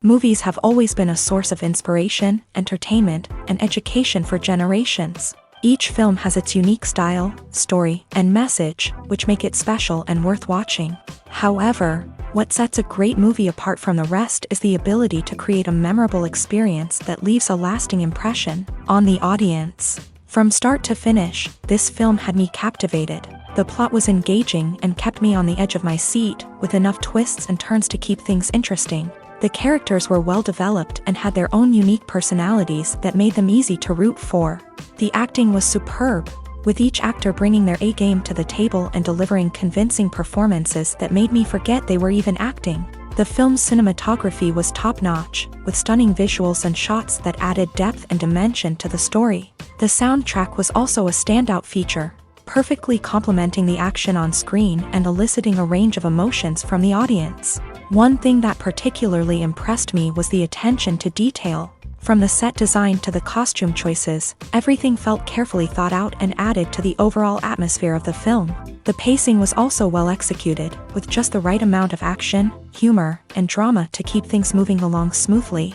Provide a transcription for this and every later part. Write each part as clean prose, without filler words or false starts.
Movies have always been a source of inspiration, entertainment, and education for generations. Each film has its unique style, story, and message, which make it special and worth watching. However, what sets a great movie apart from the rest is the ability to create a memorable experience that leaves a lasting impression on the audience. From start to finish, this film had me captivated. The plot was engaging and kept me on the edge of my seat, with enough twists and turns to keep things interesting. The characters were well developed and had their own unique personalities that made them easy to root for. The acting was superb, with each actor bringing their A-game to the table and delivering convincing performances that made me forget they were even acting. The film's cinematography was top-notch, with stunning visuals and shots that added depth and dimension to the story. The soundtrack was also a standout feature, perfectly complementing the action on screen and eliciting a range of emotions from the audience. One thing that particularly impressed me was the attention to detail. From the set design to the costume choices, everything felt carefully thought out and added to the overall atmosphere of the film. The pacing was also well executed, with just the right amount of action, humor, and drama to keep things moving along smoothly.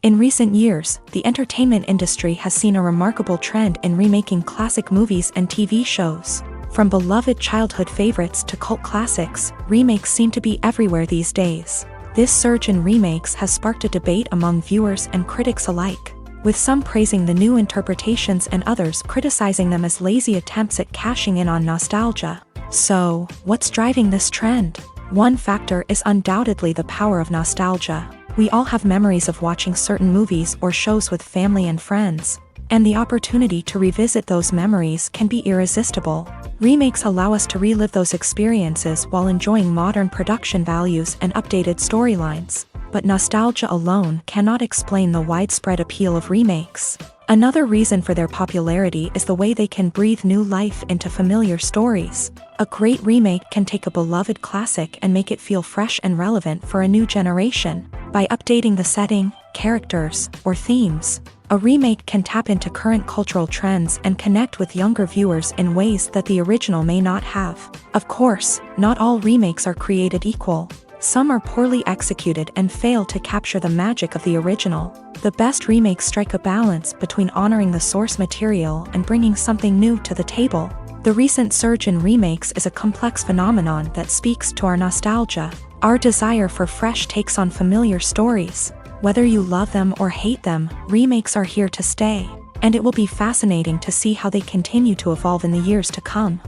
In recent years, the entertainment industry has seen a remarkable trend in remaking classic movies and TV shows. From beloved childhood favorites to cult classics, remakes seem to be everywhere these days. This surge in remakes has sparked a debate among viewers and critics alike, with some praising the new interpretations and others criticizing them as lazy attempts at cashing in on nostalgia. So, what's driving this trend? One factor is undoubtedly the power of nostalgia. We all have memories of watching certain movies or shows with family and friends, and the opportunity to revisit those memories can be irresistible. Remakes allow us to relive those experiences while enjoying modern production values and updated storylines. But nostalgia alone cannot explain the widespread appeal of remakes. Another reason for their popularity is the way they can breathe new life into familiar stories. A great remake can take a beloved classic and make it feel fresh and relevant for a new generation. By updating the setting, characters, or themes, a remake can tap into current cultural trends and connect with younger viewers in ways that the original may not have. Of course, not all remakes are created equal. Some are poorly executed and fail to capture the magic of the original. The best remakes strike a balance between honoring the source material and bringing something new to the table. The recent surge in remakes is a complex phenomenon that speaks to our nostalgia, our desire for fresh takes on familiar stories. Whether you love them or hate them, remakes are here to stay, and it will be fascinating to see how they continue to evolve in the years to come.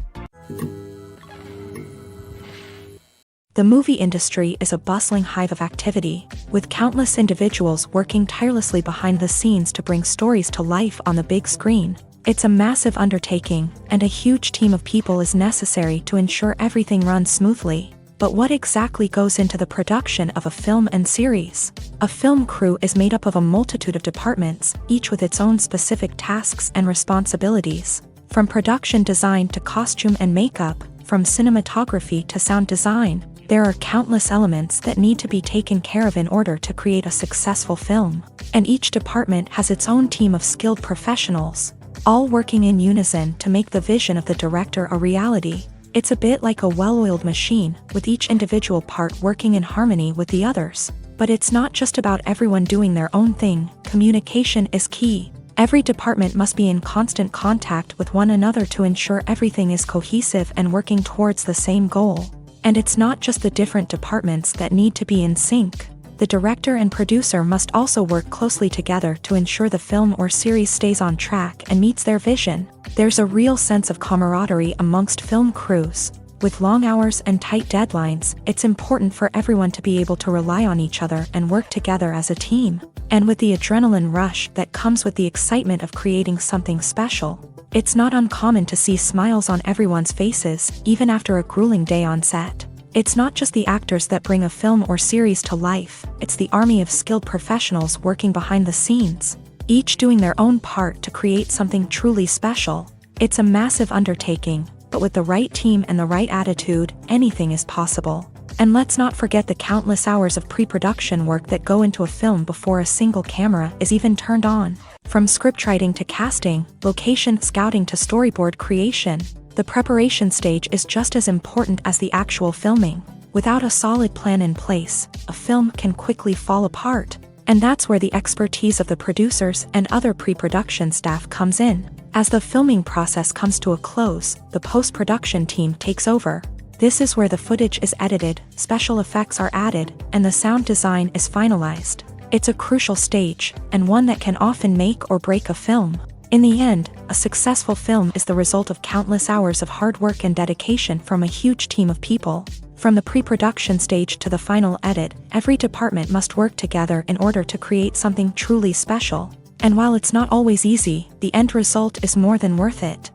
The movie industry is a bustling hive of activity, with countless individuals working tirelessly behind the scenes to bring stories to life on the big screen. It's a massive undertaking, and a huge team of people is necessary to ensure everything runs smoothly. But what exactly goes into the production of a film and series? A film crew is made up of a multitude of departments, each with its own specific tasks and responsibilities. From production design to costume and makeup, from cinematography to sound design, there are countless elements that need to be taken care of in order to create a successful film. And each department has its own team of skilled professionals, all working in unison to make the vision of the director a reality. It's a bit like a well-oiled machine, with each individual part working in harmony with the others. But it's not just about everyone doing their own thing. Communication is key. Every department must be in constant contact with one another to ensure everything is cohesive and working towards the same goal. And it's not just the different departments that need to be in sync. The director and producer must also work closely together to ensure the film or series stays on track and meets their vision. There's a real sense of camaraderie amongst film crews. With long hours and tight deadlines, it's important for everyone to be able to rely on each other and work together as a team. And with the adrenaline rush that comes with the excitement of creating something special, it's not uncommon to see smiles on everyone's faces, even after a grueling day on set. It's not just the actors that bring a film or series to life, it's the army of skilled professionals working behind the scenes, each doing their own part to create something truly special. It's a massive undertaking, but with the right team and the right attitude, anything is possible. And let's not forget the countless hours of pre-production work that go into a film before a single camera is even turned on. From scriptwriting to casting, location scouting to storyboard creation, the preparation stage is just as important as the actual filming. Without a solid plan in place, a film can quickly fall apart. And that's where the expertise of the producers and other pre-production staff comes in. As the filming process comes to a close, the post-production team takes over. This is where the footage is edited, special effects are added, and the sound design is finalized. It's a crucial stage, and one that can often make or break a film. In the end, a successful film is the result of countless hours of hard work and dedication from a huge team of people. From the pre-production stage to the final edit, every department must work together in order to create something truly special. And while it's not always easy, the end result is more than worth it.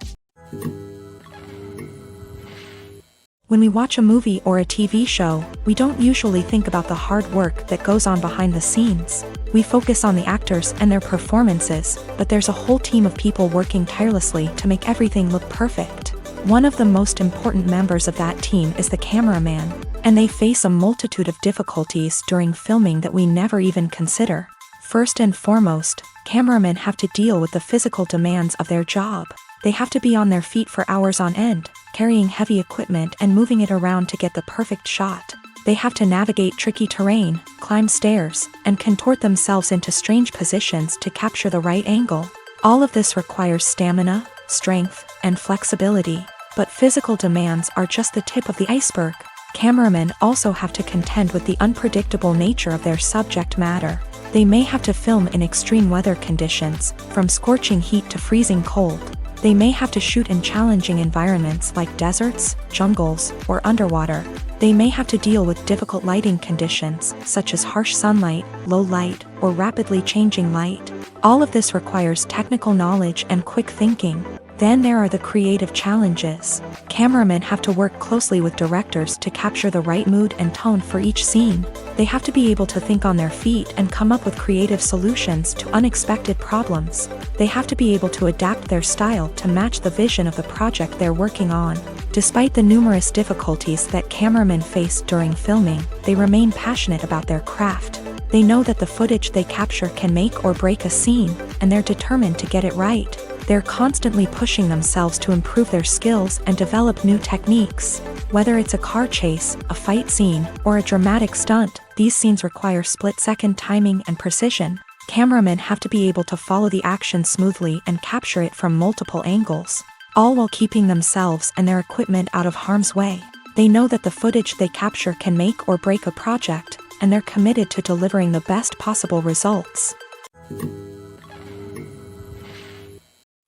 When we watch a movie or a TV show, we don't usually think about the hard work that goes on behind the scenes. We focus on the actors and their performances, but there's a whole team of people working tirelessly to make everything look perfect. One of the most important members of that team is the cameraman, and they face a multitude of difficulties during filming that we never even consider. First and foremost, cameramen have to deal with the physical demands of their job. They have to be on their feet for hours on end, carrying heavy equipment and moving it around to get the perfect shot. They have to navigate tricky terrain, climb stairs, and contort themselves into strange positions to capture the right angle. All of this requires stamina, strength, and flexibility. But physical demands are just the tip of the iceberg. Cameramen also have to contend with the unpredictable nature of their subject matter. They may have to film in extreme weather conditions, from scorching heat to freezing cold. They may have to shoot in challenging environments like deserts, jungles, or underwater. They may have to deal with difficult lighting conditions, such as harsh sunlight, low light, or rapidly changing light. All of this requires technical knowledge and quick thinking. Then there are the creative challenges. Cameramen have to work closely with directors to capture the right mood and tone for each scene. They have to be able to think on their feet and come up with creative solutions to unexpected problems. They have to be able to adapt their style to match the vision of the project they're working on. Despite the numerous difficulties that cameramen face during filming, they remain passionate about their craft. They know that the footage they capture can make or break a scene, and they're determined to get it right. They're constantly pushing themselves to improve their skills and develop new techniques. Whether it's a car chase, a fight scene, or a dramatic stunt, these scenes require split-second timing and precision. Cameramen have to be able to follow the action smoothly and capture it from multiple angles, all while keeping themselves and their equipment out of harm's way. They know that the footage they capture can make or break a project, and they're committed to delivering the best possible results.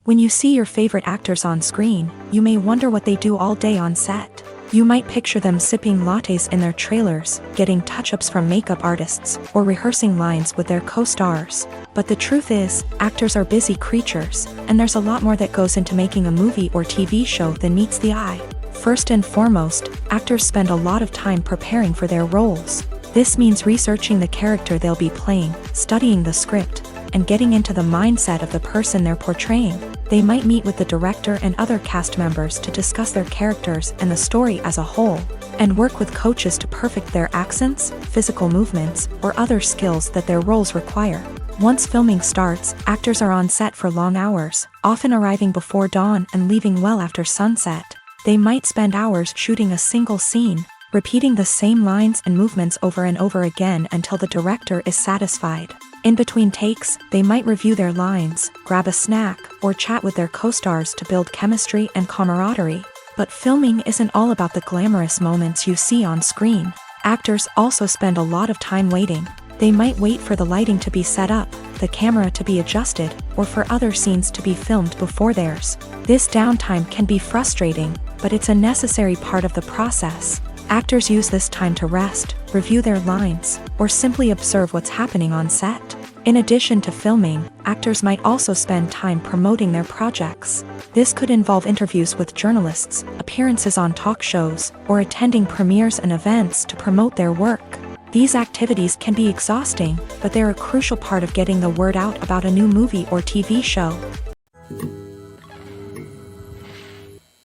When you see your favorite actors on screen, you may wonder what they do all day on set. You might picture them sipping lattes in their trailers, getting touch-ups from makeup artists, or rehearsing lines with their co-stars. But the truth is, actors are busy creatures, and there's a lot more that goes into making a movie or TV show than meets the eye. First and foremost, actors spend a lot of time preparing for their roles. This means researching the character they'll be playing, studying the script, and getting into the mindset of the person they're portraying. They might meet with the director and other cast members to discuss their characters and the story as a whole, and work with coaches to perfect their accents, physical movements, or other skills that their roles require. Once filming starts, actors are on set for long hours, often arriving before dawn and leaving well after sunset. They might spend hours shooting a single scene, repeating the same lines and movements over and over again until the director is satisfied. In between takes, they might review their lines, grab a snack, or chat with their co-stars to build chemistry and camaraderie. But filming isn't all about the glamorous moments you see on screen. Actors also spend a lot of time waiting. They might wait for the lighting to be set up, the camera to be adjusted, or for other scenes to be filmed before theirs. This downtime can be frustrating, but it's a necessary part of the process. Actors use this time to rest, review their lines, or simply observe what's happening on set. In addition to filming, actors might also spend time promoting their projects. This could involve interviews with journalists, appearances on talk shows, or attending premieres and events to promote their work. These activities can be exhausting, but they're a crucial part of getting the word out about a new movie or TV show.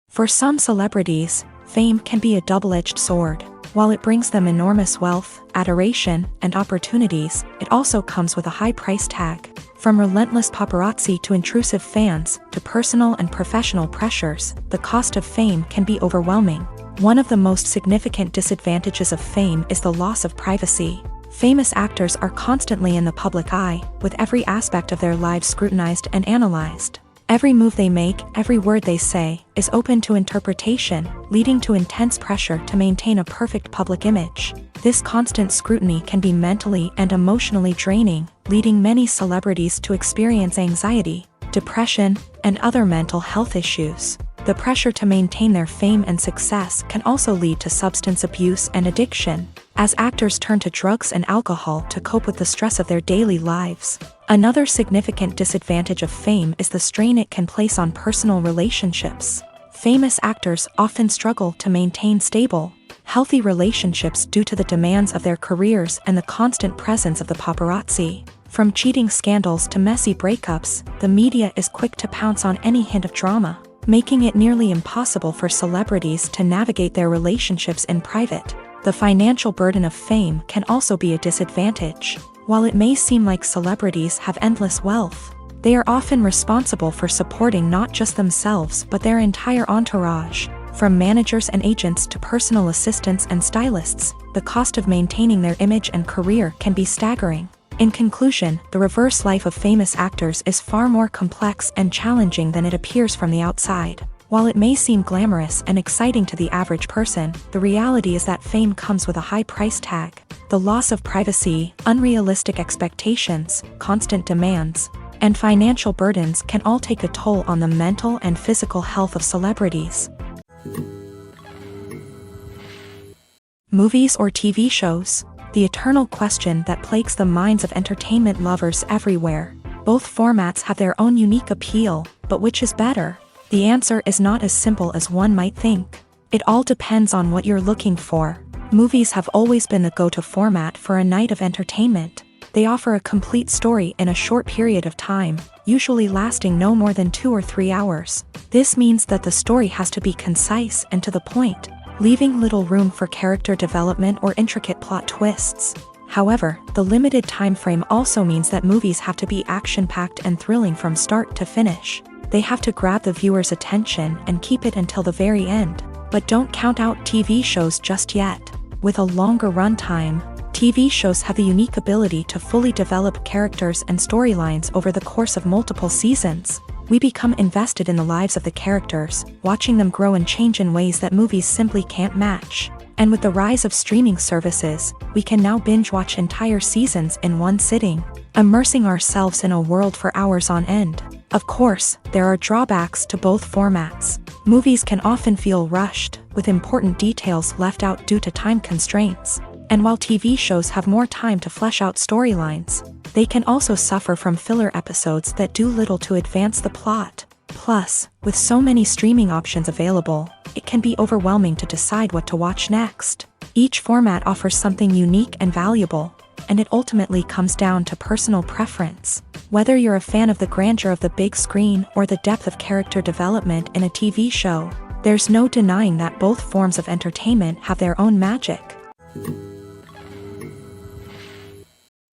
For some celebrities, fame can be a double-edged sword. While it brings them enormous wealth, adoration, and opportunities, it also comes with a high price tag. From relentless paparazzi to intrusive fans, to personal and professional pressures, the cost of fame can be overwhelming. One of the most significant disadvantages of fame is the loss of privacy. Famous actors are constantly in the public eye, with every aspect of their lives scrutinized and analyzed. Every move they make, every word they say, is open to interpretation, leading to intense pressure to maintain a perfect public image. This constant scrutiny can be mentally and emotionally draining, leading many celebrities to experience anxiety, depression, and other mental health issues. The pressure to maintain their fame and success can also lead to substance abuse and addiction, as actors turn to drugs and alcohol to cope with the stress of their daily lives. Another significant disadvantage of fame is the strain it can place on personal relationships. Famous actors often struggle to maintain stable, healthy relationships due to the demands of their careers and the constant presence of the paparazzi. From cheating scandals to messy breakups, the media is quick to pounce on any hint of drama, making it nearly impossible for celebrities to navigate their relationships in private. The financial burden of fame can also be a disadvantage. While it may seem like celebrities have endless wealth, they are often responsible for supporting not just themselves but their entire entourage. From managers and agents to personal assistants and stylists, the cost of maintaining their image and career can be staggering. In conclusion, the reverse life of famous actors is far more complex and challenging than it appears from the outside. While it may seem glamorous and exciting to the average person, the reality is that fame comes with a high price tag. The loss of privacy, unrealistic expectations, constant demands, and financial burdens can all take a toll on the mental and physical health of celebrities. Movies or TV shows? The eternal question that plagues the minds of entertainment lovers everywhere. Both formats have their own unique appeal, but which is better? The answer is not as simple as one might think. It all depends on what you're looking for. Movies have always been the go-to format for a night of entertainment. They offer a complete story in a short period of time, usually lasting no more than 2 or 3 hours. This means that the story has to be concise and to the point, leaving little room for character development or intricate plot twists. However, the limited time frame also means that movies have to be action-packed and thrilling from start to finish. They have to grab the viewer's attention and keep it until the very end. But don't count out TV shows just yet. With a longer runtime, TV shows have the unique ability to fully develop characters and storylines over the course of multiple seasons. We become invested in the lives of the characters, watching them grow and change in ways that movies simply can't match. And with the rise of streaming services, we can now binge-watch entire seasons in one sitting, immersing ourselves in a world for hours on end. Of course, there are drawbacks to both formats. Movies can often feel rushed, with important details left out due to time constraints. And while TV shows have more time to flesh out storylines, they can also suffer from filler episodes that do little to advance the plot. Plus, with so many streaming options available, it can be overwhelming to decide what to watch next. Each format offers something unique and valuable, and it ultimately comes down to personal preference. Whether you're a fan of the grandeur of the big screen or the depth of character development in a TV show, there's no denying that both forms of entertainment have their own magic.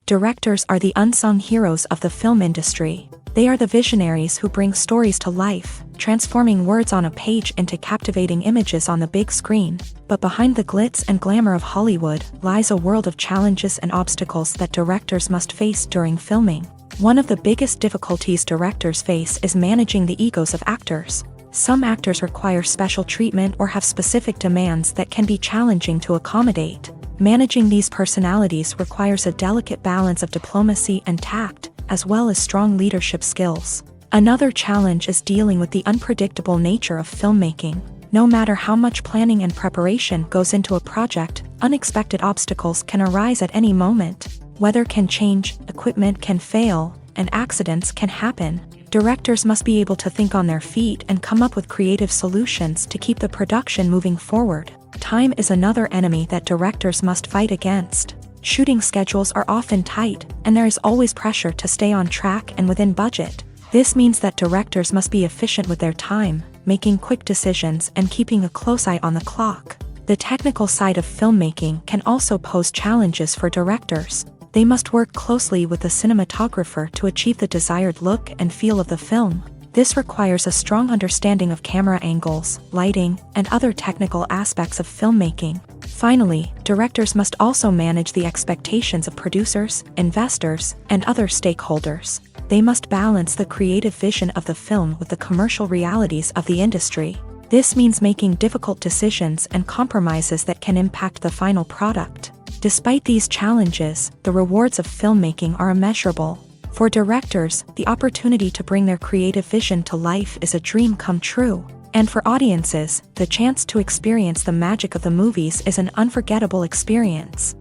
Directors are the unsung heroes of the film industry. They are the visionaries who bring stories to life, transforming words on a page into captivating images on the big screen. But behind the glitz and glamour of Hollywood lies a world of challenges and obstacles that directors must face during filming. One of the biggest difficulties directors face is managing the egos of actors. Some actors require special treatment or have specific demands that can be challenging to accommodate. Managing these personalities requires a delicate balance of diplomacy and tact, as well as strong leadership skills. Another challenge is dealing with the unpredictable nature of filmmaking. No matter how much planning and preparation goes into a project, unexpected obstacles can arise at any moment. Weather can change, equipment can fail, and accidents can happen. Directors must be able to think on their feet and come up with creative solutions to keep the production moving forward. Time is another enemy that directors must fight against. Shooting schedules are often tight, and there is always pressure to stay on track and within budget. This means that directors must be efficient with their time, making quick decisions and keeping a close eye on the clock. The technical side of filmmaking can also pose challenges for directors. They must work closely with the cinematographer to achieve the desired look and feel of the film. This requires a strong understanding of camera angles, lighting, and other technical aspects of filmmaking. Finally, directors must also manage the expectations of producers, investors, and other stakeholders. They must balance the creative vision of the film with the commercial realities of the industry. This means making difficult decisions and compromises that can impact the final product. Despite these challenges, the rewards of filmmaking are immeasurable. For directors, the opportunity to bring their creative vision to life is a dream come true. And for audiences, the chance to experience the magic of the movies is an unforgettable experience.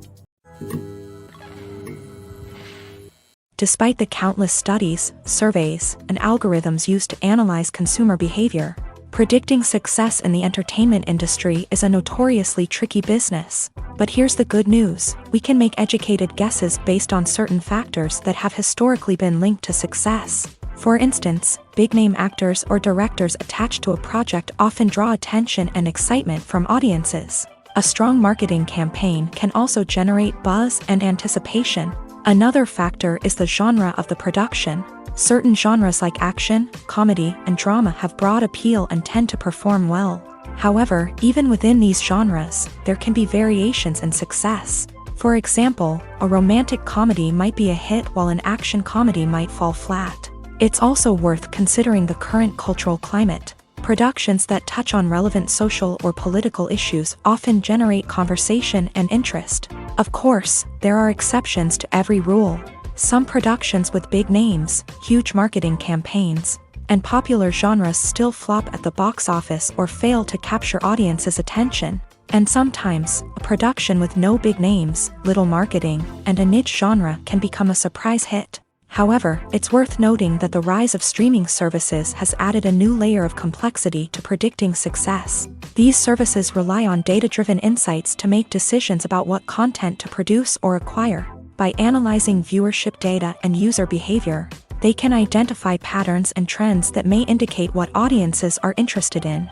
Despite the countless studies, surveys, and algorithms used to analyze consumer behavior, predicting success in the entertainment industry is a notoriously tricky business. But here's the good news: we can make educated guesses based on certain factors that have historically been linked to success. For instance, big-name actors or directors attached to a project often draw attention and excitement from audiences. A strong marketing campaign can also generate buzz and anticipation. Another factor is the genre of the production. Certain genres like action, comedy, and drama have broad appeal and tend to perform well. However, even within these genres, there can be variations in success. For example, a romantic comedy might be a hit while an action comedy might fall flat. It's also worth considering the current cultural climate. Productions that touch on relevant social or political issues often generate conversation and interest. Of course, there are exceptions to every rule. Some productions with big names, huge marketing campaigns, and popular genres still flop at the box office or fail to capture audiences' attention. And sometimes, a production with no big names, little marketing, and a niche genre can become a surprise hit. However, it's worth noting that the rise of streaming services has added a new layer of complexity to predicting success. These services rely on data-driven insights to make decisions about what content to produce or acquire. By analyzing viewership data and user behavior, they can identify patterns and trends that may indicate what audiences are interested in.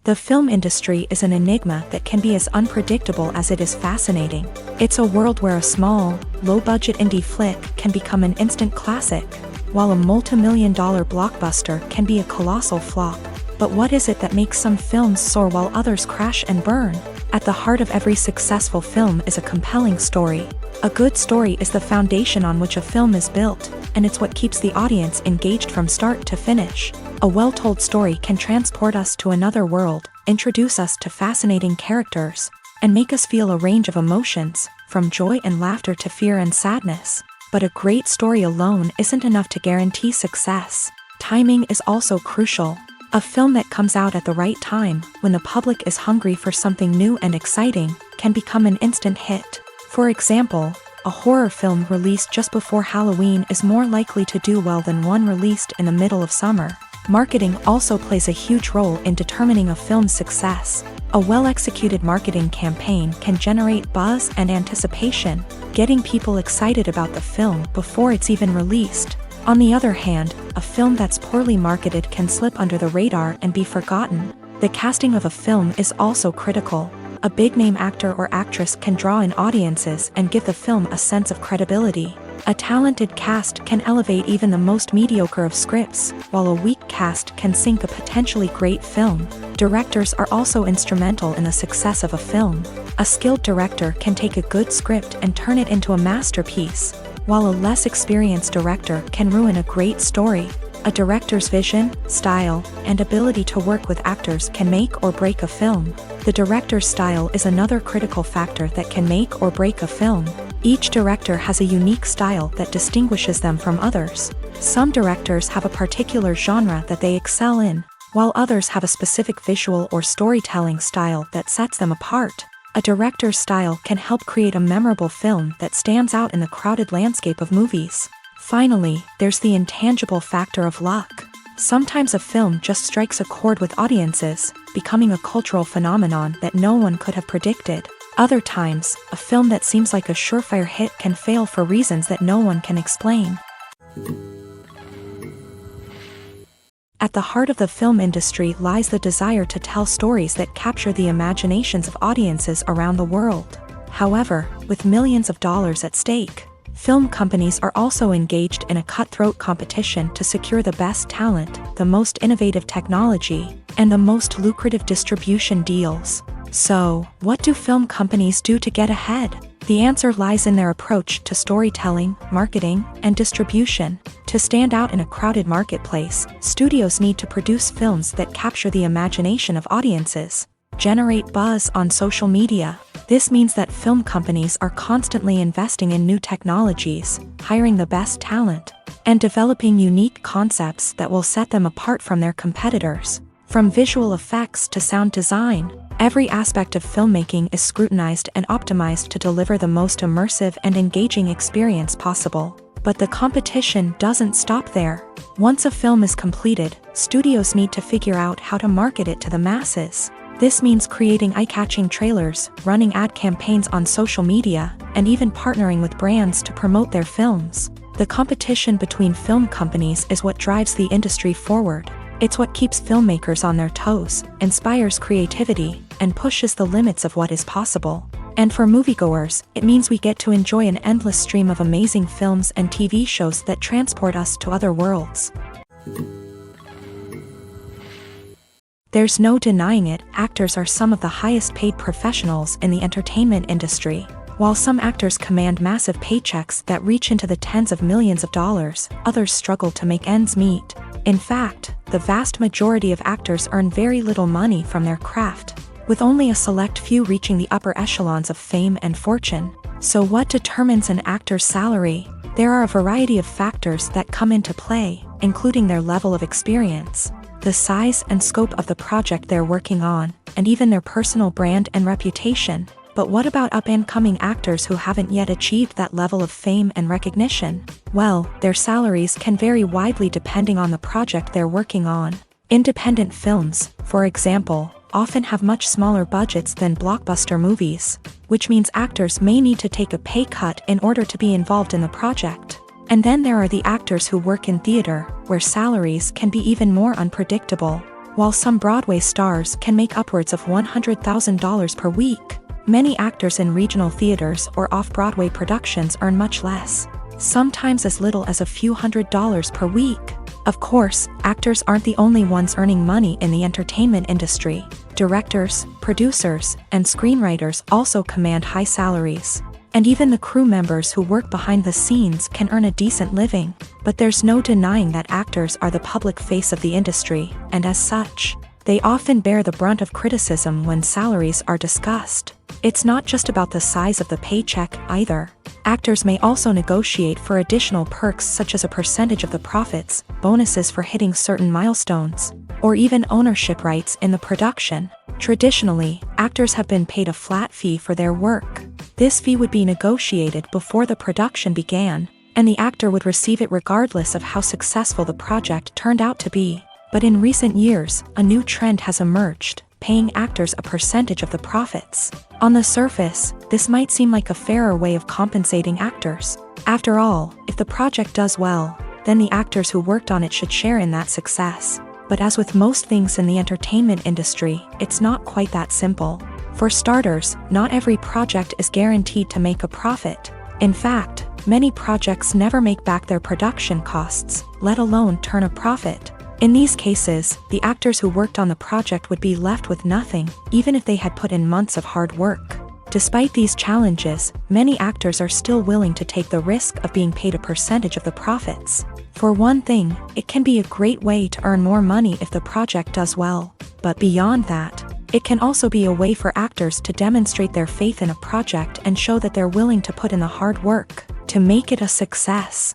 The film industry is an enigma that can be as unpredictable as it is fascinating. It's a world where a small, low-budget indie flick can become an instant classic, while a multi-million-dollar blockbuster can be a colossal flop. But what is it that makes some films soar while others crash and burn? At the heart of every successful film is a compelling story. A good story is the foundation on which a film is built, and it's what keeps the audience engaged from start to finish. A well-told story can transport us to another world, introduce us to fascinating characters, and make us feel a range of emotions, from joy and laughter to fear and sadness. But a great story alone isn't enough to guarantee success. Timing is also crucial. A film that comes out at the right time, when the public is hungry for something new and exciting, can become an instant hit. For example, a horror film released just before Halloween is more likely to do well than one released in the middle of summer. Marketing also plays a huge role in determining a film's success. A well-executed marketing campaign can generate buzz and anticipation, getting people excited about the film before it's even released. On the other hand, a film that's poorly marketed can slip under the radar and be forgotten. The casting of a film is also critical. A big-name actor or actress can draw in audiences and give the film a sense of credibility. A talented cast can elevate even the most mediocre of scripts, while a weak cast can sink a potentially great film. Directors are also instrumental in the success of a film. A skilled director can take a good script and turn it into a masterpiece, while a less experienced director can ruin a great story. A director's vision, style, and ability to work with actors can make or break a film. The director's style is another critical factor that can make or break a film. Each director has a unique style that distinguishes them from others. Some directors have a particular genre that they excel in, while others have a specific visual or storytelling style that sets them apart. A director's style can help create a memorable film that stands out in the crowded landscape of movies. Finally, there's the intangible factor of luck. Sometimes a film just strikes a chord with audiences, becoming a cultural phenomenon that no one could have predicted. Other times, a film that seems like a surefire hit can fail for reasons that no one can explain. At the heart of the film industry lies the desire to tell stories that capture the imaginations of audiences around the world. However, with millions of dollars at stake, film companies are also engaged in a cutthroat competition to secure the best talent, the most innovative technology, and the most lucrative distribution deals. So, what do film companies do to get ahead? The answer lies in their approach to storytelling, marketing, and distribution. To stand out in a crowded marketplace, studios need to produce films that capture the imagination of audiences, generate buzz on social media. This means that film companies are constantly investing in new technologies, hiring the best talent, and developing unique concepts that will set them apart from their competitors. From visual effects to sound design, every aspect of filmmaking is scrutinized and optimized to deliver the most immersive and engaging experience possible. But the competition doesn't stop there. Once a film is completed, studios need to figure out how to market it to the masses. This means creating eye-catching trailers, running ad campaigns on social media, and even partnering with brands to promote their films. The competition between film companies is what drives the industry forward. It's what keeps filmmakers on their toes, inspires creativity, and pushes the limits of what is possible. And for moviegoers, it means we get to enjoy an endless stream of amazing films and TV shows that transport us to other worlds. There's no denying it, actors are some of the highest paid professionals in the entertainment industry. While some actors command massive paychecks that reach into the tens of millions of dollars, others struggle to make ends meet. In fact, the vast majority of actors earn very little money from their craft, with only a select few reaching the upper echelons of fame and fortune. So what determines an actor's salary? There are a variety of factors that come into play, including their level of experience, the size and scope of the project they're working on, and even their personal brand and reputation. But what about up-and-coming actors who haven't yet achieved that level of fame and recognition? Well, their salaries can vary widely depending on the project they're working on. Independent films, for example, often have much smaller budgets than blockbuster movies, which means actors may need to take a pay cut in order to be involved in the project. And then there are the actors who work in theater, where salaries can be even more unpredictable. While some Broadway stars can make upwards of $100,000 per week, many actors in regional theaters or off-Broadway productions earn much less, sometimes as little as a few $100s per week. Of course, actors aren't the only ones earning money in the entertainment industry. Directors, producers, and screenwriters also command high salaries. And even the crew members who work behind the scenes can earn a decent living. But there's no denying that actors are the public face of the industry, and as such, they often bear the brunt of criticism when salaries are discussed. It's not just about the size of the paycheck, either. Actors may also negotiate for additional perks such as a percentage of the profits, bonuses for hitting certain milestones, or even ownership rights in the production. Traditionally, actors have been paid a flat fee for their work. This fee would be negotiated before the production began, and the actor would receive it regardless of how successful the project turned out to be. But in recent years, a new trend has emerged, paying actors a percentage of the profits. On the surface, this might seem like a fairer way of compensating actors. After all, if the project does well, then the actors who worked on it should share in that success. But as with most things in the entertainment industry, it's not quite that simple. For starters, not every project is guaranteed to make a profit. In fact, many projects never make back their production costs, let alone turn a profit. In these cases, the actors who worked on the project would be left with nothing, even if they had put in months of hard work. Despite these challenges, many actors are still willing to take the risk of being paid a percentage of the profits. For one thing, it can be a great way to earn more money if the project does well. But beyond that, it can also be a way for actors to demonstrate their faith in a project and show that they're willing to put in the hard work to make it a success.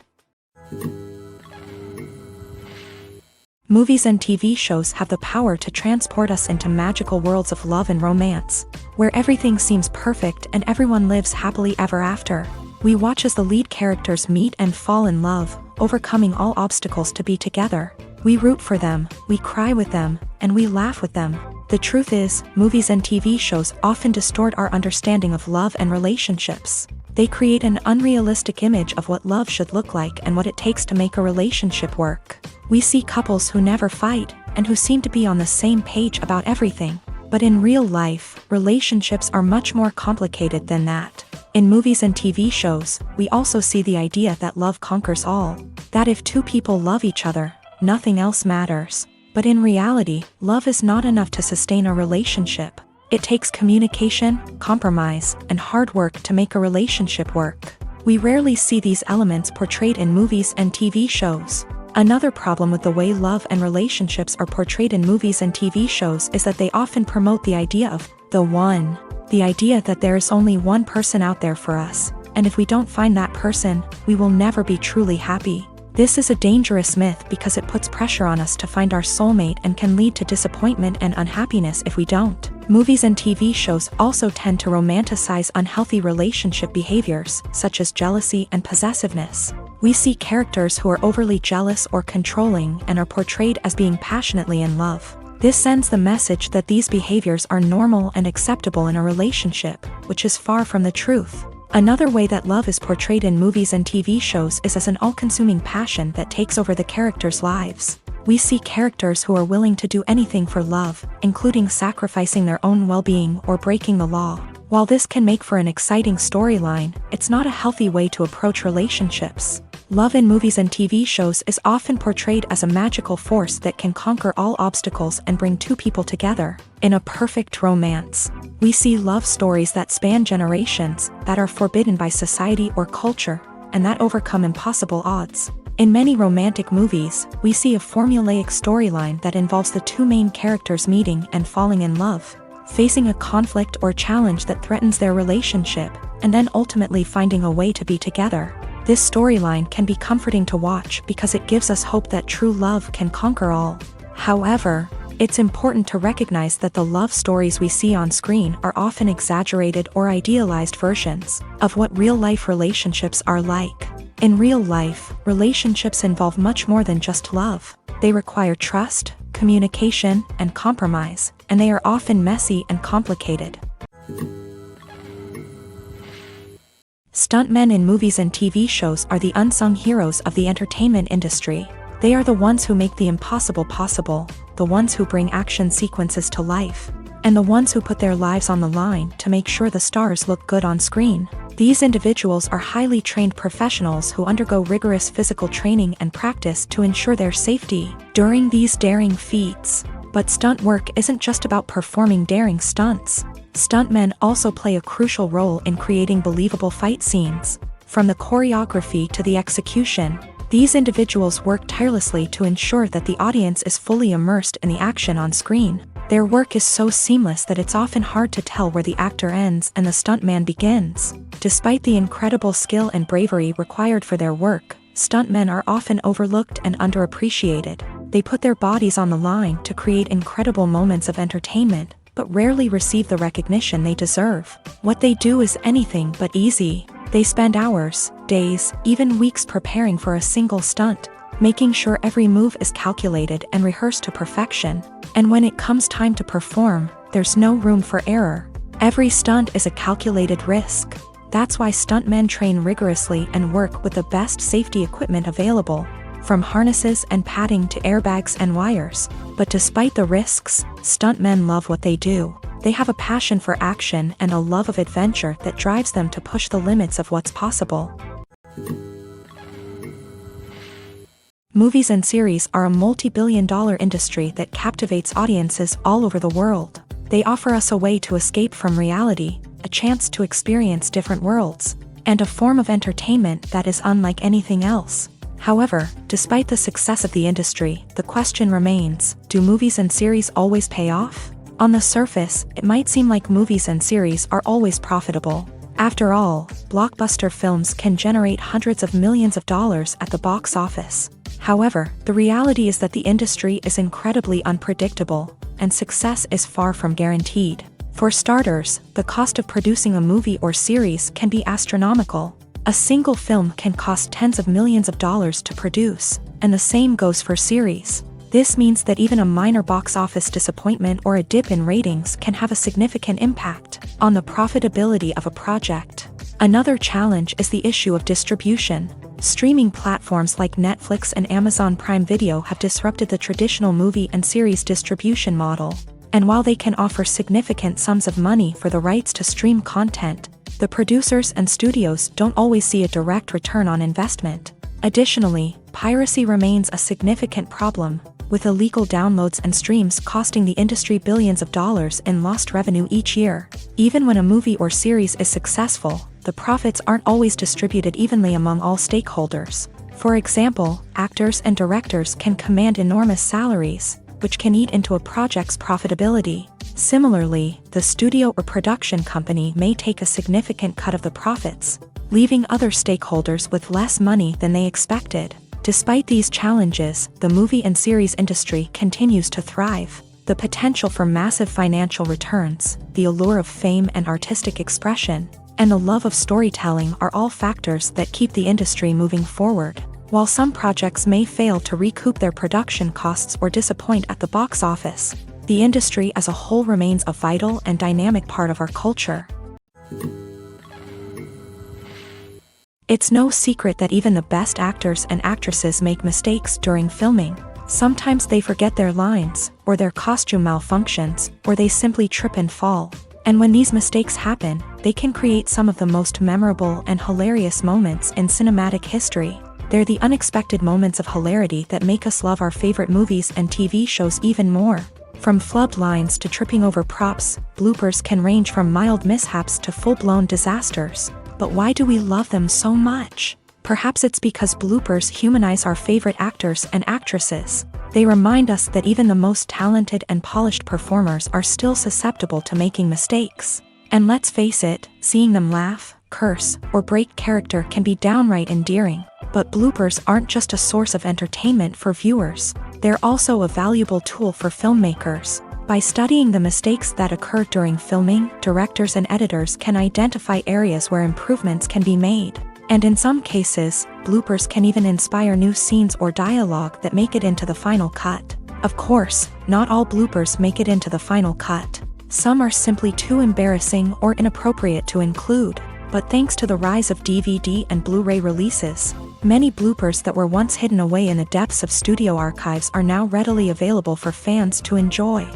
Movies and TV shows have the power to transport us into magical worlds of love and romance, where everything seems perfect and everyone lives happily ever after. We watch as the lead characters meet and fall in love, overcoming all obstacles to be together. We root for them, we cry with them, and we laugh with them. The truth is, movies and TV shows often distort our understanding of love and relationships. They create an unrealistic image of what love should look like and what it takes to make a relationship work. We see couples who never fight, and who seem to be on the same page about everything. But in real life, relationships are much more complicated than that. In movies and TV shows, we also see the idea that love conquers all. That if two people love each other, nothing else matters. But in reality, love is not enough to sustain a relationship. It takes communication, compromise, and hard work to make a relationship work. We rarely see these elements portrayed in movies and TV shows. Another problem with the way love and relationships are portrayed in movies and TV shows is that they often promote the idea of the one. The idea that there is only one person out there for us, and if we don't find that person, we will never be truly happy. This is a dangerous myth because it puts pressure on us to find our soulmate and can lead to disappointment and unhappiness if we don't. Movies and TV shows also tend to romanticize unhealthy relationship behaviors, such as jealousy and possessiveness. We see characters who are overly jealous or controlling and are portrayed as being passionately in love. This sends the message that these behaviors are normal and acceptable in a relationship, which is far from the truth. Another way that love is portrayed in movies and TV shows is as an all-consuming passion that takes over the characters' lives. We see characters who are willing to do anything for love, including sacrificing their own well-being or breaking the law. While this can make for an exciting storyline, it's not a healthy way to approach relationships. Love in movies and TV shows is often portrayed as a magical force that can conquer all obstacles and bring two people together in a perfect romance. We see love stories that span generations, that are forbidden by society or culture, and that overcome impossible odds. In many romantic movies, we see a formulaic storyline that involves the two main characters meeting and falling in love, facing a conflict or challenge that threatens their relationship, and then ultimately finding a way to be together. This storyline can be comforting to watch because it gives us hope that true love can conquer all. However, it's important to recognize that the love stories we see on screen are often exaggerated or idealized versions of what real-life relationships are like. In real life, relationships involve much more than just love. They require trust, communication, and compromise, and they are often messy and complicated. Stuntmen in movies and TV shows are the unsung heroes of the entertainment industry. They are the ones who make the impossible possible, the ones who bring action sequences to life, and the ones who put their lives on the line to make sure the stars look good on screen. These individuals are highly trained professionals who undergo rigorous physical training and practice to ensure their safety during these daring feats. But stunt work isn't just about performing daring stunts. Stuntmen also play a crucial role in creating believable fight scenes. From the choreography to the execution, these individuals work tirelessly to ensure that the audience is fully immersed in the action on screen. Their work is so seamless that it's often hard to tell where the actor ends and the stuntman begins. Despite the incredible skill and bravery required for their work, stuntmen are often overlooked and underappreciated. They put their bodies on the line to create incredible moments of entertainment, but rarely receive the recognition they deserve. What they do is anything but easy. They spend hours, days, even weeks preparing for a single stunt, making sure every move is calculated and rehearsed to perfection. And when it comes time to perform, there's no room for error. Every stunt is a calculated risk. That's why stuntmen train rigorously and work with the best safety equipment available, from harnesses and padding to airbags and wires. But despite the risks, stuntmen love what they do. They have a passion for action and a love of adventure that drives them to push the limits of what's possible. Movies and series are a multi-billion-dollar industry that captivates audiences all over the world. They offer us a way to escape from reality, a chance to experience different worlds, and a form of entertainment that is unlike anything else. However, despite the success of the industry, the question remains, do movies and series always pay off? On the surface, it might seem like movies and series are always profitable. After all, blockbuster films can generate hundreds of millions of dollars at the box office. However, the reality is that the industry is incredibly unpredictable, and success is far from guaranteed. For starters, the cost of producing a movie or series can be astronomical. A single film can cost tens of millions of dollars to produce, and the same goes for series. This means that even a minor box office disappointment or a dip in ratings can have a significant impact on the profitability of a project. Another challenge is the issue of distribution. Streaming platforms like Netflix and Amazon Prime Video have disrupted the traditional movie and series distribution model. And while they can offer significant sums of money for the rights to stream content, the producers and studios don't always see a direct return on investment. Additionally, piracy remains a significant problem, with illegal downloads and streams costing the industry billions of dollars in lost revenue each year. Even when a movie or series is successful, the profits aren't always distributed evenly among all stakeholders. For example, actors and directors can command enormous salaries, which can eat into a project's profitability. Similarly, the studio or production company may take a significant cut of the profits, leaving other stakeholders with less money than they expected. Despite these challenges, the movie and series industry continues to thrive. The potential for massive financial returns, the allure of fame and artistic expression, and the love of storytelling are all factors that keep the industry moving forward. While some projects may fail to recoup their production costs or disappoint at the box office, the industry as a whole remains a vital and dynamic part of our culture. It's no secret that even the best actors and actresses make mistakes during filming. Sometimes they forget their lines, or their costume malfunctions, or they simply trip and fall. And when these mistakes happen, they can create some of the most memorable and hilarious moments in cinematic history. They're the unexpected moments of hilarity that make us love our favorite movies and TV shows even more. From flubbed lines to tripping over props, bloopers can range from mild mishaps to full-blown disasters. But why do we love them so much? Perhaps it's because bloopers humanize our favorite actors and actresses. They remind us that even the most talented and polished performers are still susceptible to making mistakes. And let's face it, seeing them laugh, curse, or break character can be downright endearing. But bloopers aren't just a source of entertainment for viewers. They're also a valuable tool for filmmakers. By studying the mistakes that occur during filming, directors and editors can identify areas where improvements can be made. And in some cases, bloopers can even inspire new scenes or dialogue that make it into the final cut. Of course, not all bloopers make it into the final cut. Some are simply too embarrassing or inappropriate to include. But thanks to the rise of DVD and Blu-ray releases, many bloopers that were once hidden away in the depths of studio archives are now readily available for fans to enjoy.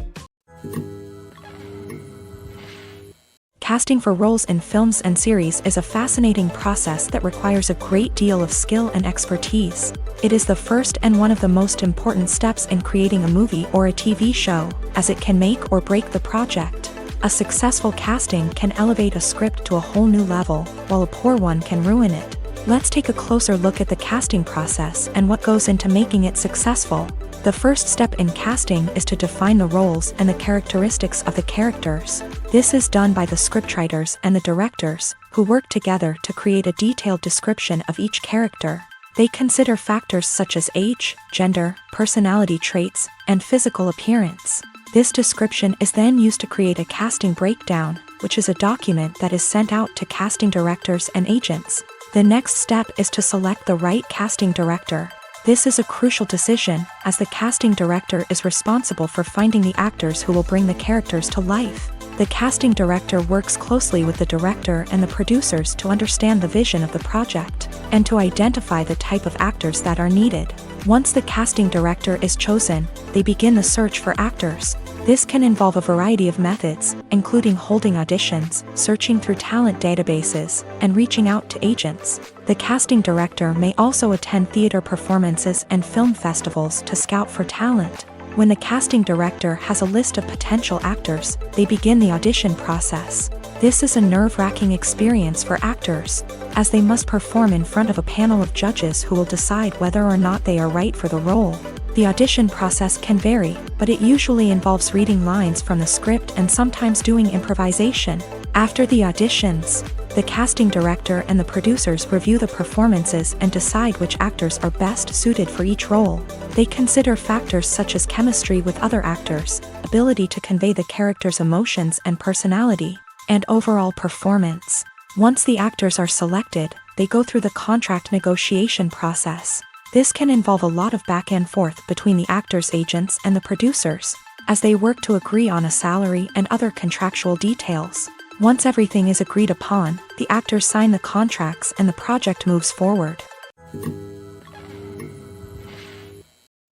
Casting for roles in films and series is a fascinating process that requires a great deal of skill and expertise. It is the first and one of the most important steps in creating a movie or a TV show, as it can make or break the project. A successful casting can elevate a script to a whole new level, while a poor one can ruin it. Let's take a closer look at the casting process and what goes into making it successful. The first step in casting is to define the roles and the characteristics of the characters. This is done by the scriptwriters and the directors, who work together to create a detailed description of each character. They consider factors such as age, gender, personality traits, and physical appearance. This description is then used to create a casting breakdown, which is a document that is sent out to casting directors and agents. The next step is to select the right casting director. This is a crucial decision, as the casting director is responsible for finding the actors who will bring the characters to life. The casting director works closely with the director and the producers to understand the vision of the project, and to identify the type of actors that are needed. Once the casting director is chosen, they begin the search for actors. This can involve a variety of methods, including holding auditions, searching through talent databases, and reaching out to agents. The casting director may also attend theater performances and film festivals to scout for talent. When the casting director has a list of potential actors, they begin the audition process. This is a nerve-wracking experience for actors, as they must perform in front of a panel of judges who will decide whether or not they are right for the role. The audition process can vary, but it usually involves reading lines from the script and sometimes doing improvisation. After the auditions, the casting director and the producers review the performances and decide which actors are best suited for each role. They consider factors such as chemistry with other actors, ability to convey the character's emotions and personality, and overall performance. Once the actors are selected, they go through the contract negotiation process. This can involve a lot of back and forth between the actors' agents and the producers, as they work to agree on a salary and other contractual details. Once everything is agreed upon, the actors sign the contracts and the project moves forward.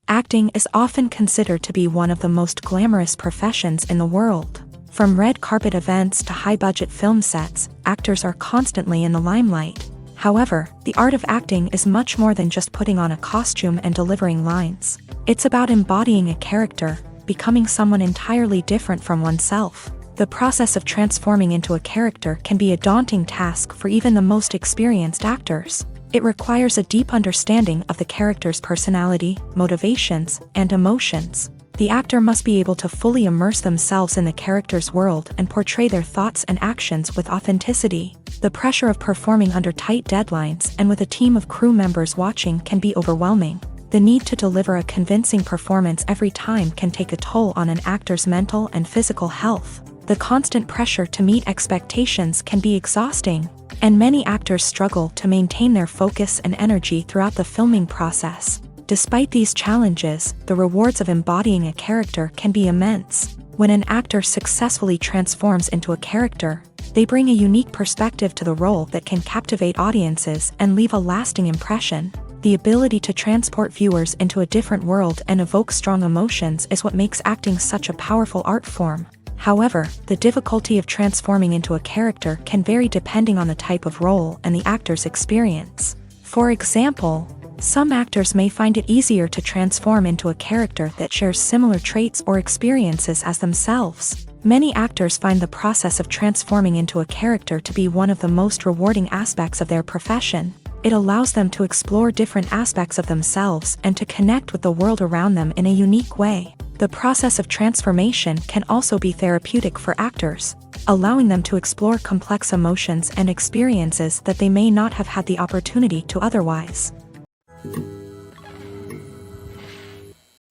Acting is often considered to be one of the most glamorous professions in the world. From red carpet events to high-budget film sets, actors are constantly in the limelight. However, the art of acting is much more than just putting on a costume and delivering lines. It's about embodying a character, becoming someone entirely different from oneself. The process of transforming into a character can be a daunting task for even the most experienced actors. It requires a deep understanding of the character's personality, motivations, and emotions. The actor must be able to fully immerse themselves in the character's world and portray their thoughts and actions with authenticity. The pressure of performing under tight deadlines and with a team of crew members watching can be overwhelming. The need to deliver a convincing performance every time can take a toll on an actor's mental and physical health. The constant pressure to meet expectations can be exhausting, and many actors struggle to maintain their focus and energy throughout the filming process. Despite these challenges, the rewards of embodying a character can be immense. When an actor successfully transforms into a character, they bring a unique perspective to the role that can captivate audiences and leave a lasting impression. The ability to transport viewers into a different world and evoke strong emotions is what makes acting such a powerful art form. However, the difficulty of transforming into a character can vary depending on the type of role and the actor's experience. For example, some actors may find it easier to transform into a character that shares similar traits or experiences as themselves. Many actors find the process of transforming into a character to be one of the most rewarding aspects of their profession. It allows them to explore different aspects of themselves and to connect with the world around them in a unique way. The process of transformation can also be therapeutic for actors, allowing them to explore complex emotions and experiences that they may not have had the opportunity to otherwise.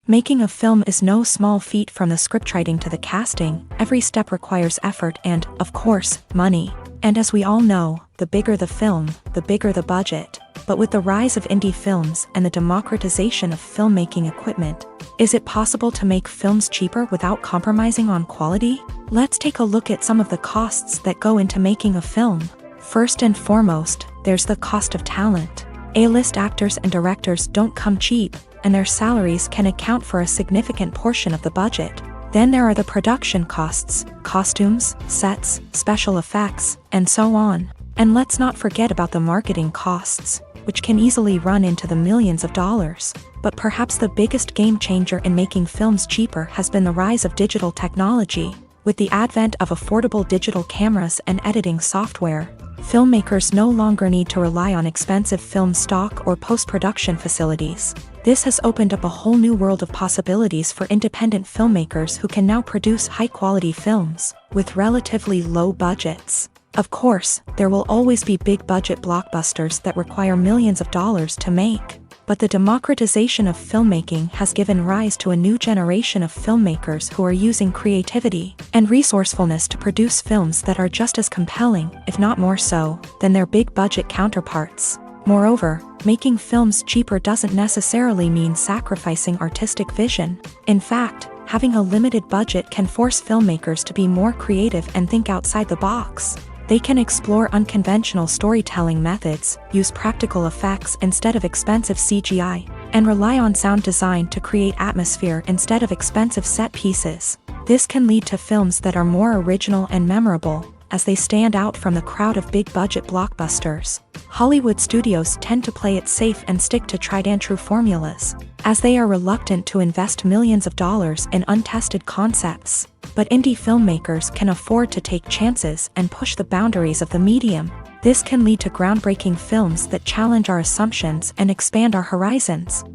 Making a film is no small feat. From the scriptwriting to the casting, every step requires effort and, of course, money. And as we all know, the bigger the film, the bigger the budget. But with the rise of indie films and the democratization of filmmaking equipment, is it possible to make films cheaper without compromising on quality? Let's take a look at some of the costs that go into making a film. First and foremost, there's the cost of talent. A-list actors and directors don't come cheap, and their salaries can account for a significant portion of the budget. Then there are the production costs, costumes, sets, special effects, and so on. And let's not forget about the marketing costs, which can easily run into the millions of dollars. But perhaps the biggest game changer in making films cheaper has been the rise of digital technology. With the advent of affordable digital cameras and editing software, filmmakers no longer need to rely on expensive film stock or post-production facilities. This has opened up a whole new world of possibilities for independent filmmakers who can now produce high-quality films with relatively low budgets. Of course, there will always be big-budget blockbusters that require millions of dollars to make. But the democratization of filmmaking has given rise to a new generation of filmmakers who are using creativity and resourcefulness to produce films that are just as compelling, if not more so, than their big-budget counterparts. Moreover, making films cheaper doesn't necessarily mean sacrificing artistic vision. In fact, having a limited budget can force filmmakers to be more creative and think outside the box. They can explore unconventional storytelling methods, use practical effects instead of expensive CGI, and rely on sound design to create atmosphere instead of expensive set pieces. This can lead to films that are more original and memorable, as they stand out from the crowd of big-budget blockbusters. Hollywood studios tend to play it safe and stick to tried-and-true formulas, as they are reluctant to invest millions of dollars in untested concepts. But indie filmmakers can afford to take chances and push the boundaries of the medium. This can lead to groundbreaking films that challenge our assumptions and expand our horizons.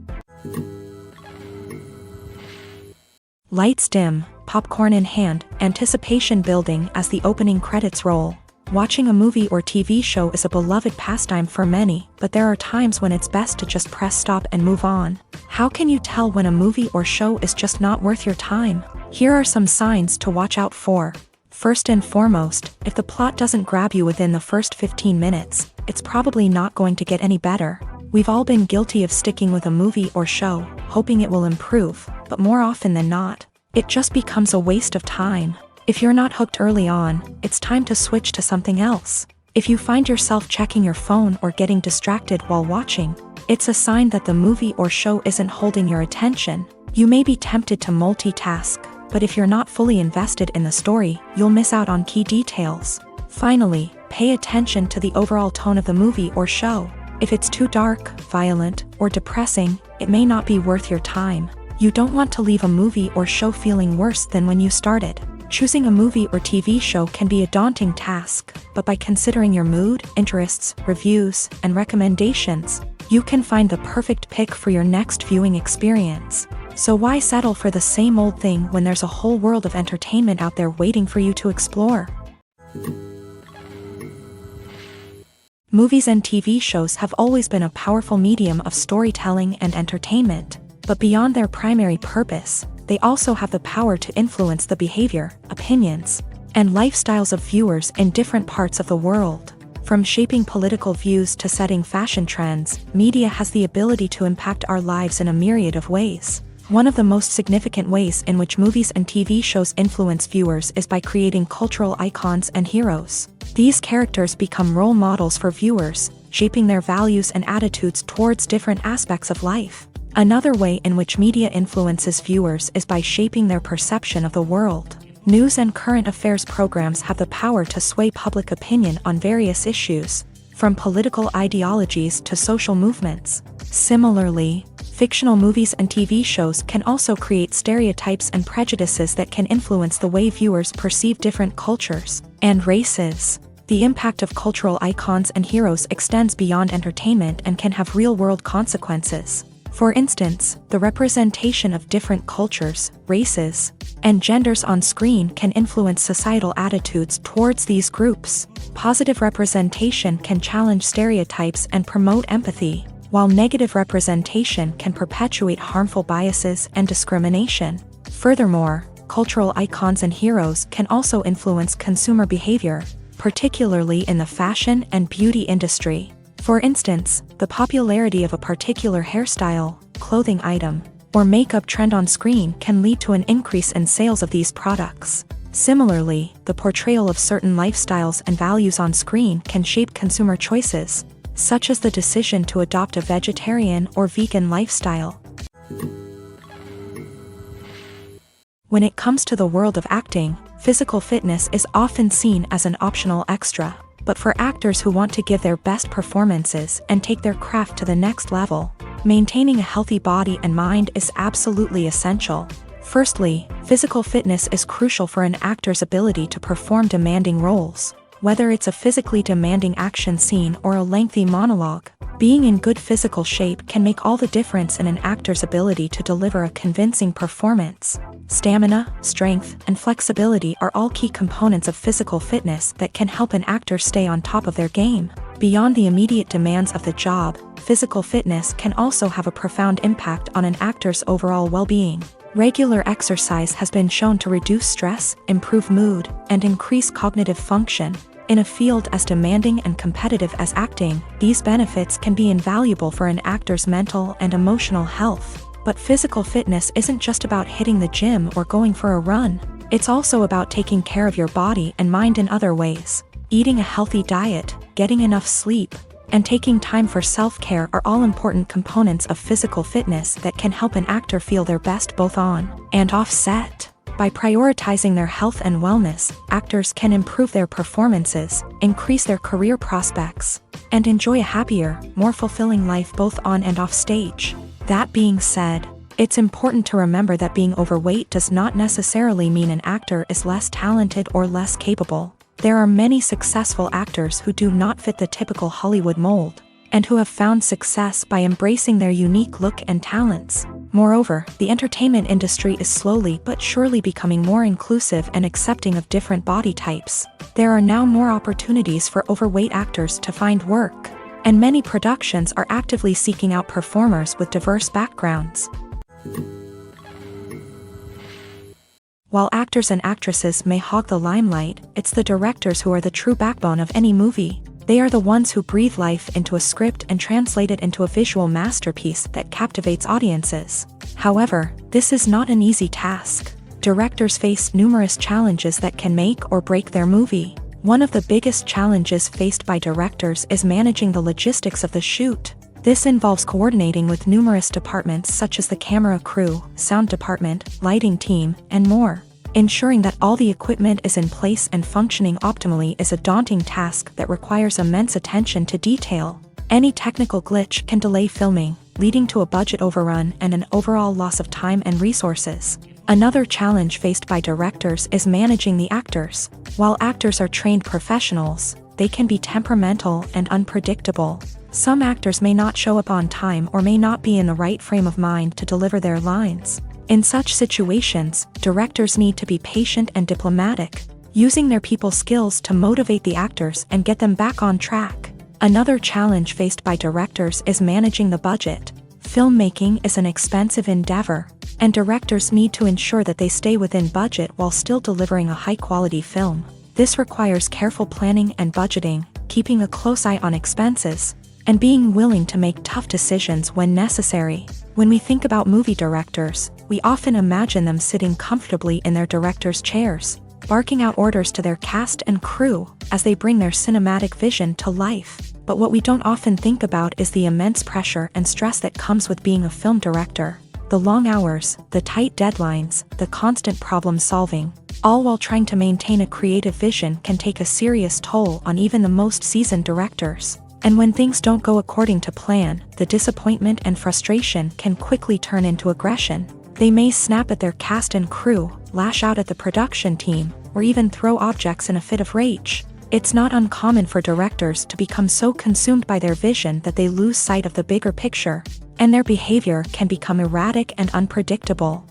Lights dim, popcorn in hand, anticipation building as the opening credits roll. Watching a movie or TV show is a beloved pastime for many, but there are times when it's best to just press stop and move on. How can you tell when a movie or show is just not worth your time? Here are some signs to watch out for. First and foremost, if the plot doesn't grab you within the first 15 minutes, it's probably not going to get any better. We've all been guilty of sticking with a movie or show, hoping it will improve, but more often than not, it just becomes a waste of time. If you're not hooked early on, it's time to switch to something else. If you find yourself checking your phone or getting distracted while watching, it's a sign that the movie or show isn't holding your attention. You may be tempted to multitask, but if you're not fully invested in the story, you'll miss out on key details. Finally, pay attention to the overall tone of the movie or show. If it's too dark, violent, or depressing, it may not be worth your time. You don't want to leave a movie or show feeling worse than when you started. Choosing a movie or TV show can be a daunting task, but by considering your mood, interests, reviews, and recommendations, you can find the perfect pick for your next viewing experience. So why settle for the same old thing when there's a whole world of entertainment out there waiting for you to explore? Movies and TV shows have always been a powerful medium of storytelling and entertainment, but beyond their primary purpose, they also have the power to influence the behavior, opinions, and lifestyles of viewers in different parts of the world. From shaping political views to setting fashion trends, media has the ability to impact our lives in a myriad of ways. One of the most significant ways in which movies and TV shows influence viewers is by creating cultural icons and heroes. These characters become role models for viewers, shaping their values and attitudes towards different aspects of life. Another way in which media influences viewers is by shaping their perception of the world. News and current affairs programs have the power to sway public opinion on various issues, from political ideologies to social movements. Similarly, fictional movies and TV shows can also create stereotypes and prejudices that can influence the way viewers perceive different cultures and races. The impact of cultural icons and heroes extends beyond entertainment and can have real-world consequences. For instance, the representation of different cultures, races, and genders on screen can influence societal attitudes towards these groups. Positive representation can challenge stereotypes and promote empathy, while negative representation can perpetuate harmful biases and discrimination. Furthermore, cultural icons and heroes can also influence consumer behavior, particularly in the fashion and beauty industry. For instance, the popularity of a particular hairstyle, clothing item, or makeup trend on screen can lead to an increase in sales of these products. Similarly, the portrayal of certain lifestyles and values on screen can shape consumer choices, such as the decision to adopt a vegetarian or vegan lifestyle. When it comes to the world of acting, physical fitness is often seen as an optional extra. But for actors who want to give their best performances and take their craft to the next level, maintaining a healthy body and mind is absolutely essential. Firstly, physical fitness is crucial for an actor's ability to perform demanding roles. Whether it's a physically demanding action scene or a lengthy monologue, being in good physical shape can make all the difference in an actor's ability to deliver a convincing performance. Stamina, strength, and flexibility are all key components of physical fitness that can help an actor stay on top of their game. Beyond the immediate demands of the job, physical fitness can also have a profound impact on an actor's overall well-being. Regular exercise has been shown to reduce stress, improve mood, and increase cognitive function. In a field as demanding and competitive as acting, these benefits can be invaluable for an actor's mental and emotional health. But physical fitness isn't just about hitting the gym or going for a run. It's also about taking care of your body and mind in other ways. Eating a healthy diet, getting enough sleep, and taking time for self-care are all important components of physical fitness that can help an actor feel their best both on and off set. By prioritizing their health and wellness, actors can improve their performances, increase their career prospects, and enjoy a happier, more fulfilling life both on and off stage. That being said, it's important to remember that being overweight does not necessarily mean an actor is less talented or less capable. There are many successful actors who do not fit the typical Hollywood mold, and who have found success by embracing their unique look and talents. Moreover, the entertainment industry is slowly but surely becoming more inclusive and accepting of different body types. There are now more opportunities for overweight actors to find work, and many productions are actively seeking out performers with diverse backgrounds. While actors and actresses may hog the limelight, it's the directors who are the true backbone of any movie. They are the ones who breathe life into a script and translate it into a visual masterpiece that captivates audiences. However, this is not an easy task. Directors face numerous challenges that can make or break their movie. One of the biggest challenges faced by directors is managing the logistics of the shoot. This involves coordinating with numerous departments such as the camera crew, sound department, lighting team, and more. Ensuring that all the equipment is in place and functioning optimally is a daunting task that requires immense attention to detail. Any technical glitch can delay filming, leading to a budget overrun and an overall loss of time and resources. Another challenge faced by directors is managing the actors. While actors are trained professionals, they can be temperamental and unpredictable. Some actors may not show up on time or may not be in the right frame of mind to deliver their lines. In such situations, directors need to be patient and diplomatic, using their people skills to motivate the actors and get them back on track. Another challenge faced by directors is managing the budget. Filmmaking is an expensive endeavor, and directors need to ensure that they stay within budget while still delivering a high-quality film. This requires careful planning and budgeting, keeping a close eye on expenses, and being willing to make tough decisions when necessary. When we think about movie directors, we often imagine them sitting comfortably in their director's chairs, barking out orders to their cast and crew as they bring their cinematic vision to life. But what we don't often think about is the immense pressure and stress that comes with being a film director. The long hours, the tight deadlines, the constant problem solving, all while trying to maintain a creative vision can take a serious toll on even the most seasoned directors. And when things don't go according to plan, the disappointment and frustration can quickly turn into aggression. They may snap at their cast and crew, lash out at the production team, or even throw objects in a fit of rage. It's not uncommon for directors to become so consumed by their vision that they lose sight of the bigger picture, and their behavior can become erratic and unpredictable.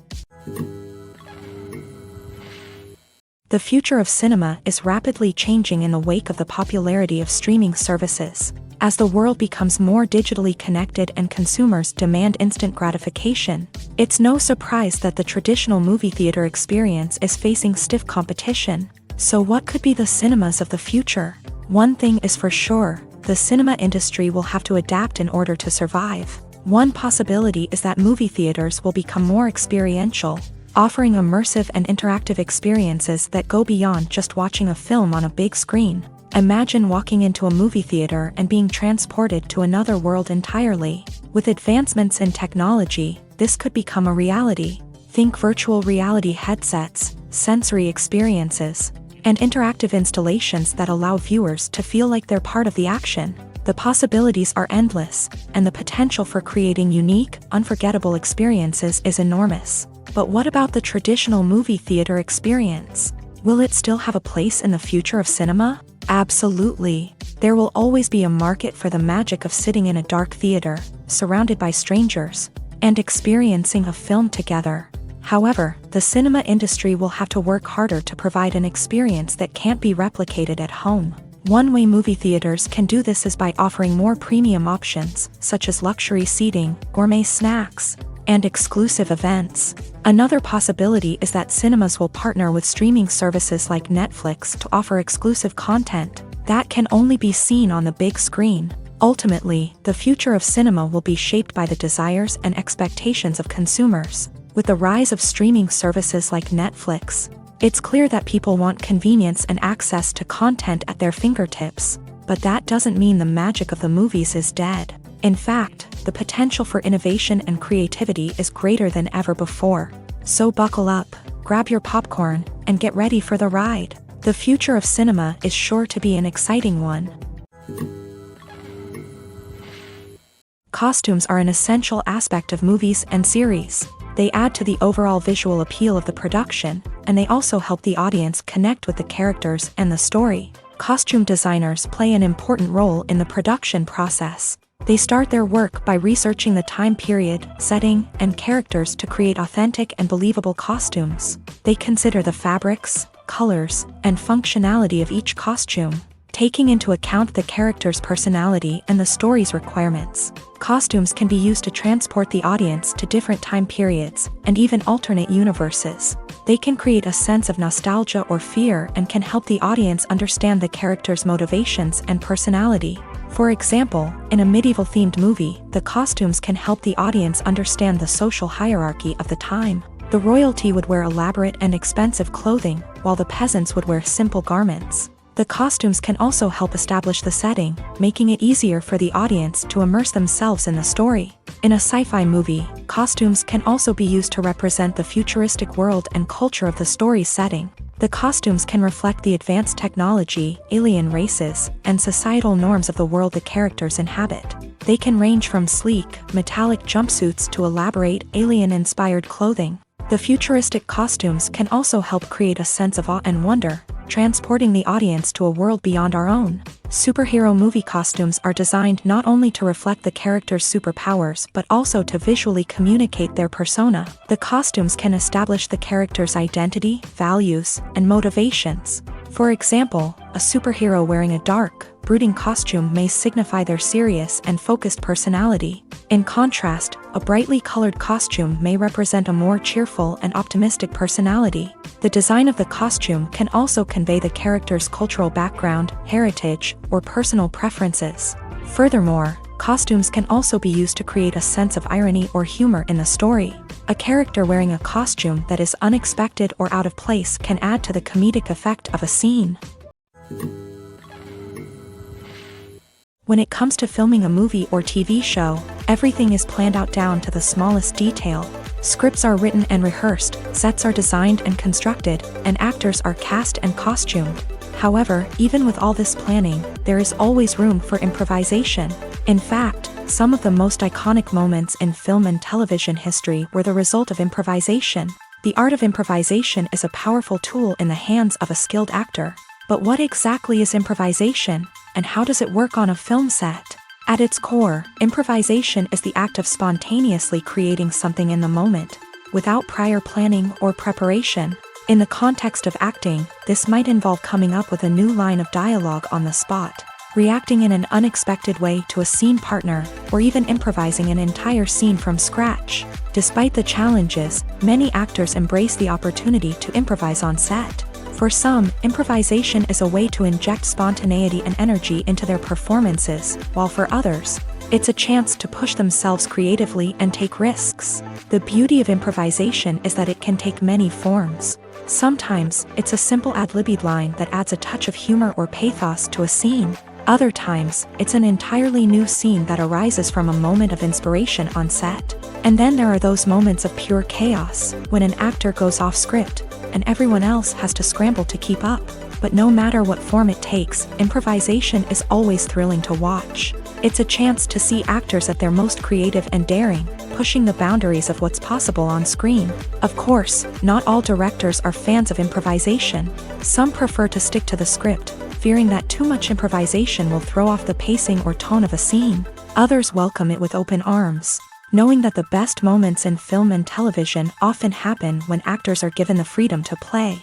The future of cinema is rapidly changing in the wake of the popularity of streaming services. As the world becomes more digitally connected and consumers demand instant gratification, it's no surprise that the traditional movie theater experience is facing stiff competition. So what could be the cinemas of the future? One thing is for sure, the cinema industry will have to adapt in order to survive. One possibility is that movie theaters will become more experiential, offering immersive and interactive experiences that go beyond just watching a film on a big screen. Imagine walking into a movie theater and being transported to another world entirely. With advancements in technology, this could become a reality. Think virtual reality headsets, sensory experiences, and interactive installations that allow viewers to feel like they're part of the action. The possibilities are endless, and the potential for creating unique, unforgettable experiences is enormous. But what about the traditional movie theater experience? Will it still have a place in the future of cinema? Absolutely. There will always be a market for the magic of sitting in a dark theater, surrounded by strangers, and experiencing a film together. However, the cinema industry will have to work harder to provide an experience that can't be replicated at home. One way movie theaters can do this is by offering more premium options, such as luxury seating, gourmet snacks, and exclusive events. Another possibility is that cinemas will partner with streaming services like Netflix to offer exclusive content that can only be seen on the big screen. Ultimately, the future of cinema will be shaped by the desires and expectations of consumers. With the rise of streaming services like Netflix, it's clear that people want convenience and access to content at their fingertips. But that doesn't mean the magic of the movies is dead. In fact, the potential for innovation and creativity is greater than ever before. So buckle up, grab your popcorn, and get ready for the ride. The future of cinema is sure to be an exciting one. Costumes are an essential aspect of movies and series. They add to the overall visual appeal of the production, and they also help the audience connect with the characters and the story. Costume designers play an important role in the production process. They start their work by researching the time period, setting, and characters to create authentic and believable costumes. They consider the fabrics, colors, and functionality of each costume, taking into account the character's personality and the story's requirements. Costumes can be used to transport the audience to different time periods and even alternate universes. They can create a sense of nostalgia or fear and can help the audience understand the character's motivations and personality. For example, in a medieval-themed movie, the costumes can help the audience understand the social hierarchy of the time. The royalty would wear elaborate and expensive clothing, while the peasants would wear simple garments. The costumes can also help establish the setting, making it easier for the audience to immerse themselves in the story. In a sci-fi movie, costumes can also be used to represent the futuristic world and culture of the story's setting. The costumes can reflect the advanced technology, alien races, and societal norms of the world the characters inhabit. They can range from sleek, metallic jumpsuits to elaborate, alien-inspired clothing. The futuristic costumes can also help create a sense of awe and wonder, transporting the audience to a world beyond our own. Superhero movie costumes are designed not only to reflect the character's superpowers but also to visually communicate their persona. The costumes can establish the character's identity, values, and motivations. For example, a superhero wearing a dark, brooding costume may signify their serious and focused personality. In contrast, a brightly colored costume may represent a more cheerful and optimistic personality. The design of the costume can also convey the character's cultural background, heritage, or personal preferences. Furthermore, costumes can also be used to create a sense of irony or humor in the story. A character wearing a costume that is unexpected or out of place can add to the comedic effect of a scene. When it comes to filming a movie or TV show, everything is planned out down to the smallest detail. Scripts are written and rehearsed, sets are designed and constructed, and actors are cast and costumed. However, even with all this planning, there is always room for improvisation. In fact, some of the most iconic moments in film and television history were the result of improvisation. The art of improvisation is a powerful tool in the hands of a skilled actor. But what exactly is improvisation, and how does it work on a film set? At its core, improvisation is the act of spontaneously creating something in the moment, without prior planning or preparation. In the context of acting, this might involve coming up with a new line of dialogue on the spot, reacting in an unexpected way to a scene partner, or even improvising an entire scene from scratch. Despite the challenges, many actors embrace the opportunity to improvise on set. For some, improvisation is a way to inject spontaneity and energy into their performances, while for others, it's a chance to push themselves creatively and take risks. The beauty of improvisation is that it can take many forms. Sometimes, it's a simple ad-libbed line that adds a touch of humor or pathos to a scene. Other times, it's an entirely new scene that arises from a moment of inspiration on set. And then there are those moments of pure chaos, when an actor goes off script, and everyone else has to scramble to keep up. But no matter what form it takes, improvisation is always thrilling to watch. It's a chance to see actors at their most creative and daring, pushing the boundaries of what's possible on screen. Of course, not all directors are fans of improvisation. Some prefer to stick to the script, fearing that too much improvisation will throw off the pacing or tone of a scene. Others welcome it with open arms, knowing that the best moments in film and television often happen when actors are given the freedom to play.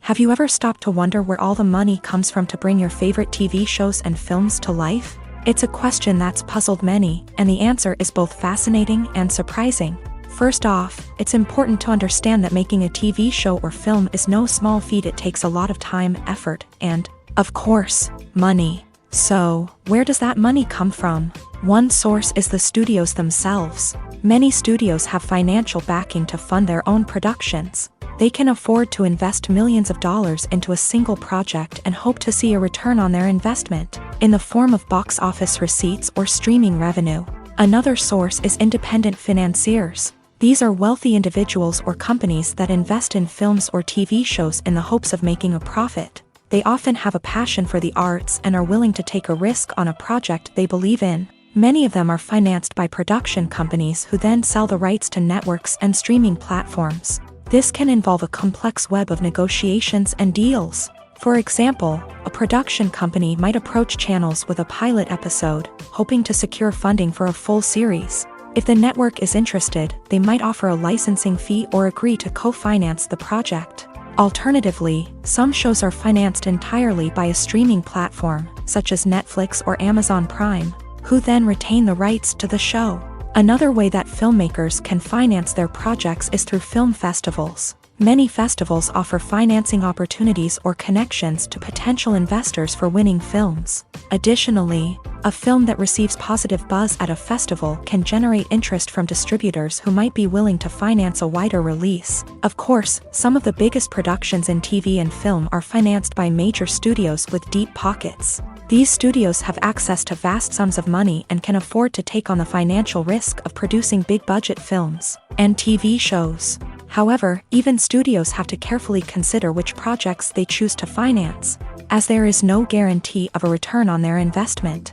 Have you ever stopped to wonder where all the money comes from to bring your favorite TV shows and films to life? It's a question that's puzzled many, and the answer is both fascinating and surprising. First off, it's important to understand that making a TV show or film is no small feat. It takes a lot of time, effort, and, of course, money. So, where does that money come from? One source is the studios themselves. Many studios have financial backing to fund their own productions. They can afford to invest millions of dollars into a single project and hope to see a return on their investment, in the form of box office receipts or streaming revenue. Another source is independent financiers. These are wealthy individuals or companies that invest in films or TV shows in the hopes of making a profit. They often have a passion for the arts and are willing to take a risk on a project they believe in. Many of them are financed by production companies who then sell the rights to networks and streaming platforms. This can involve a complex web of negotiations and deals. For example, a production company might approach channels with a pilot episode, hoping to secure funding for a full series. If the network is interested, they might offer a licensing fee or agree to co-finance the project. Alternatively, some shows are financed entirely by a streaming platform, such as Netflix or Amazon Prime, who then retain the rights to the show. Another way that filmmakers can finance their projects is through film festivals. Many festivals offer financing opportunities or connections to potential investors for winning films. Additionally, a film that receives positive buzz at a festival can generate interest from distributors who might be willing to finance a wider release. Of course, some of the biggest productions in TV and film are financed by major studios with deep pockets. These studios have access to vast sums of money and can afford to take on the financial risk of producing big-budget films and TV shows. However, even studios have to carefully consider which projects they choose to finance, as there is no guarantee of a return on their investment.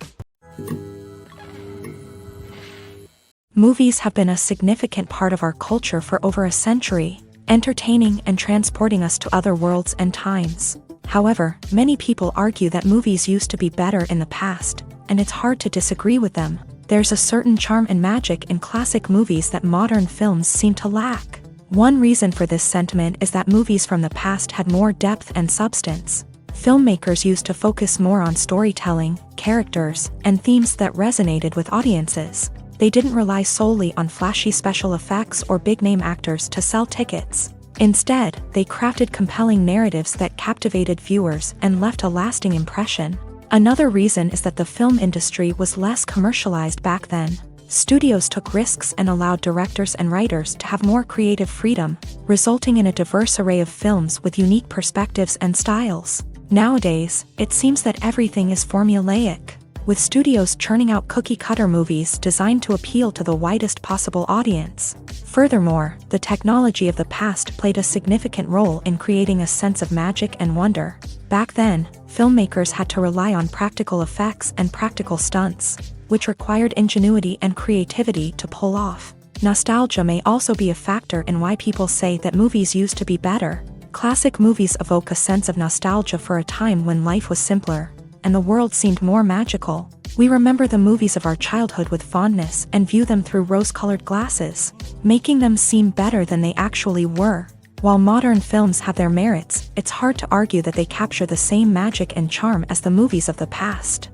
Movies have been a significant part of our culture for over a century, entertaining and transporting us to other worlds and times. However, many people argue that movies used to be better in the past, and it's hard to disagree with them. There's a certain charm and magic in classic movies that modern films seem to lack. One reason for this sentiment is that movies from the past had more depth and substance. Filmmakers used to focus more on storytelling, characters, and themes that resonated with audiences. They didn't rely solely on flashy special effects or big-name actors to sell tickets. Instead, they crafted compelling narratives that captivated viewers and left a lasting impression. Another reason is that the film industry was less commercialized back then. Studios took risks and allowed directors and writers to have more creative freedom, resulting in a diverse array of films with unique perspectives and styles. Nowadays, it seems that everything is formulaic, with studios churning out cookie-cutter movies designed to appeal to the widest possible audience. Furthermore, the technology of the past played a significant role in creating a sense of magic and wonder. Back then, filmmakers had to rely on practical effects and practical stunts, which required ingenuity and creativity to pull off. Nostalgia may also be a factor in why people say that movies used to be better. Classic movies evoke a sense of nostalgia for a time when life was simpler, and the world seemed more magical. We remember the movies of our childhood with fondness and view them through rose-colored glasses, making them seem better than they actually were. While modern films have their merits, it's hard to argue that they capture the same magic and charm as the movies of the past.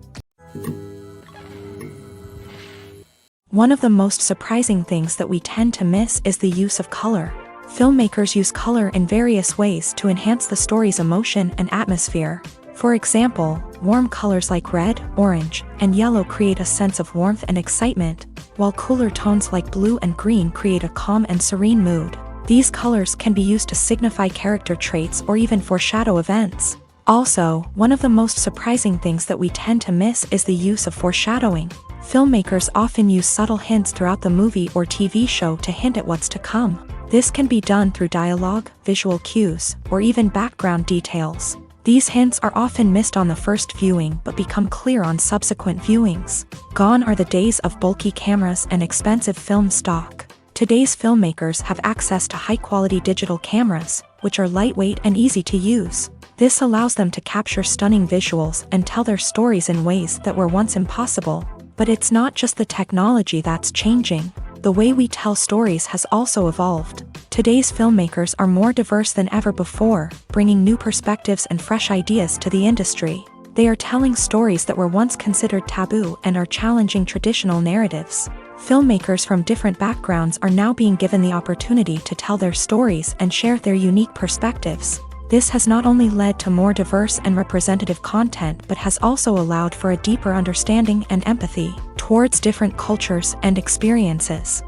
One of the most surprising things that we tend to miss is the use of color. Filmmakers use color in various ways to enhance the story's emotion and atmosphere. For example, warm colors like red, orange, and yellow create a sense of warmth and excitement, while cooler tones like blue and green create a calm and serene mood. These colors can be used to signify character traits or even foreshadow events. Also, one of the most surprising things that we tend to miss is the use of foreshadowing. Filmmakers often use subtle hints throughout the movie or TV show to hint at what's to come. This can be done through dialogue, visual cues, or even background details. These hints are often missed on the first viewing but become clear on subsequent viewings. Gone are the days of bulky cameras and expensive film stock. Today's filmmakers have access to high-quality digital cameras, which are lightweight and easy to use. This allows them to capture stunning visuals and tell their stories in ways that were once impossible. But it's not just the technology that's changing. The way we tell stories has also evolved. Today's filmmakers are more diverse than ever before, bringing new perspectives and fresh ideas to the industry. They are telling stories that were once considered taboo and are challenging traditional narratives. Filmmakers from different backgrounds are now being given the opportunity to tell their stories and share their unique perspectives. This has not only led to more diverse and representative content but has also allowed for a deeper understanding and empathy towards different cultures and experiences.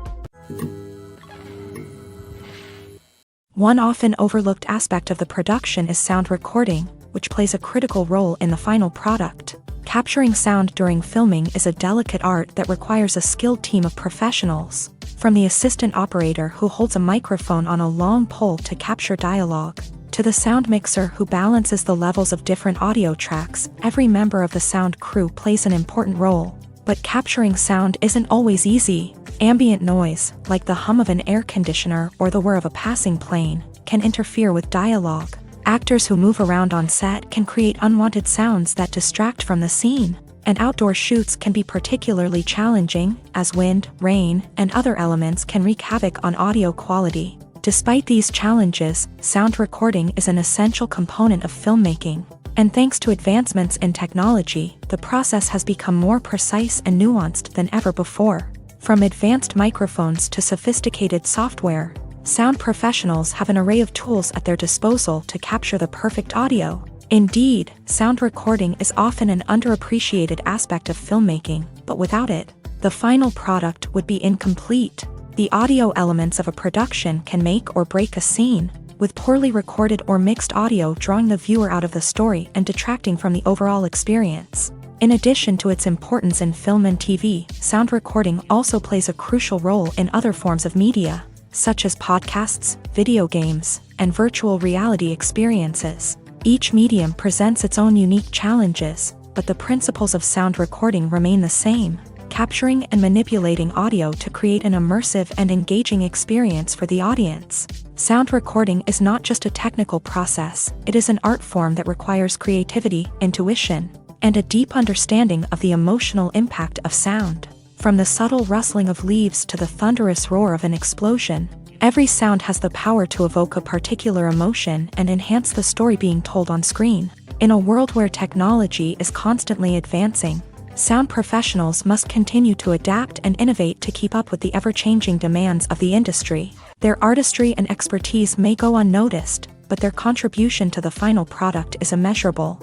One often overlooked aspect of the production is sound recording, which plays a critical role in the final product. Capturing sound during filming is a delicate art that requires a skilled team of professionals. From the assistant operator who holds a microphone on a long pole to capture dialogue, To the sound mixer who balances the levels of different audio tracks, every member of the sound crew plays an important role. But capturing sound isn't always easy. Ambient noise, like the hum of an air conditioner or the whir of a passing plane, can interfere with dialogue. Actors who move around on set can create unwanted sounds that distract from the scene. And outdoor shoots can be particularly challenging, as wind, rain, and other elements can wreak havoc on audio quality. Despite these challenges, sound recording is an essential component of filmmaking. And thanks to advancements in technology, the process has become more precise and nuanced than ever before. From advanced microphones to sophisticated software, sound professionals have an array of tools at their disposal to capture the perfect audio. Indeed, sound recording is often an underappreciated aspect of filmmaking, but without it, the final product would be incomplete. The audio elements of a production can make or break a scene, with poorly recorded or mixed audio drawing the viewer out of the story and detracting from the overall experience. In addition to its importance in film and TV, sound recording also plays a crucial role in other forms of media, such as podcasts, video games, and virtual reality experiences. Each medium presents its own unique challenges, but the principles of sound recording remain the same: capturing and manipulating audio to create an immersive and engaging experience for the audience. Sound recording is not just a technical process, it is an art form that requires creativity, intuition, and a deep understanding of the emotional impact of sound. From the subtle rustling of leaves to the thunderous roar of an explosion, every sound has the power to evoke a particular emotion and enhance the story being told on screen. In a world where technology is constantly advancing, sound professionals must continue to adapt and innovate to keep up with the ever-changing demands of the industry. Their artistry and expertise may go unnoticed, but their contribution to the final product is immeasurable.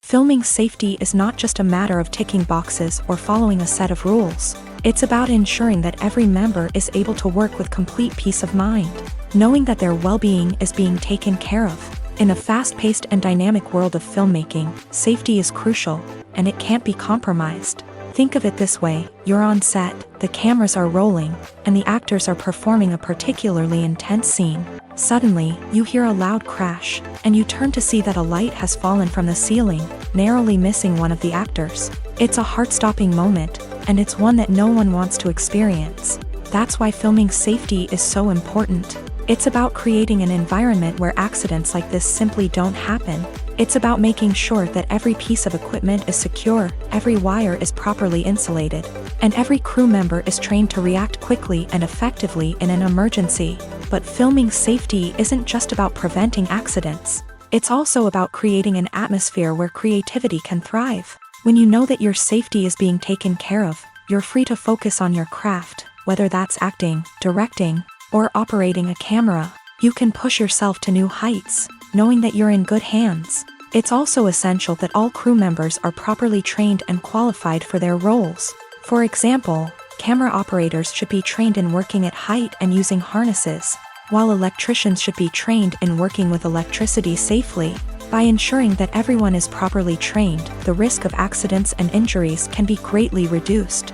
Filming safety is not just a matter of ticking boxes or following a set of rules. It's about ensuring that every member is able to work with complete peace of mind, knowing that their well-being is being taken care of. In a fast-paced and dynamic world of filmmaking, safety is crucial, and it can't be compromised. Think of it this way: you're on set, the cameras are rolling, and the actors are performing a particularly intense scene. Suddenly, you hear a loud crash, and you turn to see that a light has fallen from the ceiling, narrowly missing one of the actors. It's a heart-stopping moment, and it's one that no one wants to experience. That's why filming safety is so important. It's about creating an environment where accidents like this simply don't happen. It's about making sure that every piece of equipment is secure, every wire is properly insulated, and every crew member is trained to react quickly and effectively in an emergency. But filming safety isn't just about preventing accidents. It's also about creating an atmosphere where creativity can thrive. When you know that your safety is being taken care of, you're free to focus on your craft, whether that's acting, directing, or operating a camera. You can push yourself to new heights, knowing that you're in good hands. It's also essential that all crew members are properly trained and qualified for their roles. For example, camera operators should be trained in working at height and using harnesses, while electricians should be trained in working with electricity safely. By ensuring that everyone is properly trained, the risk of accidents and injuries can be greatly reduced.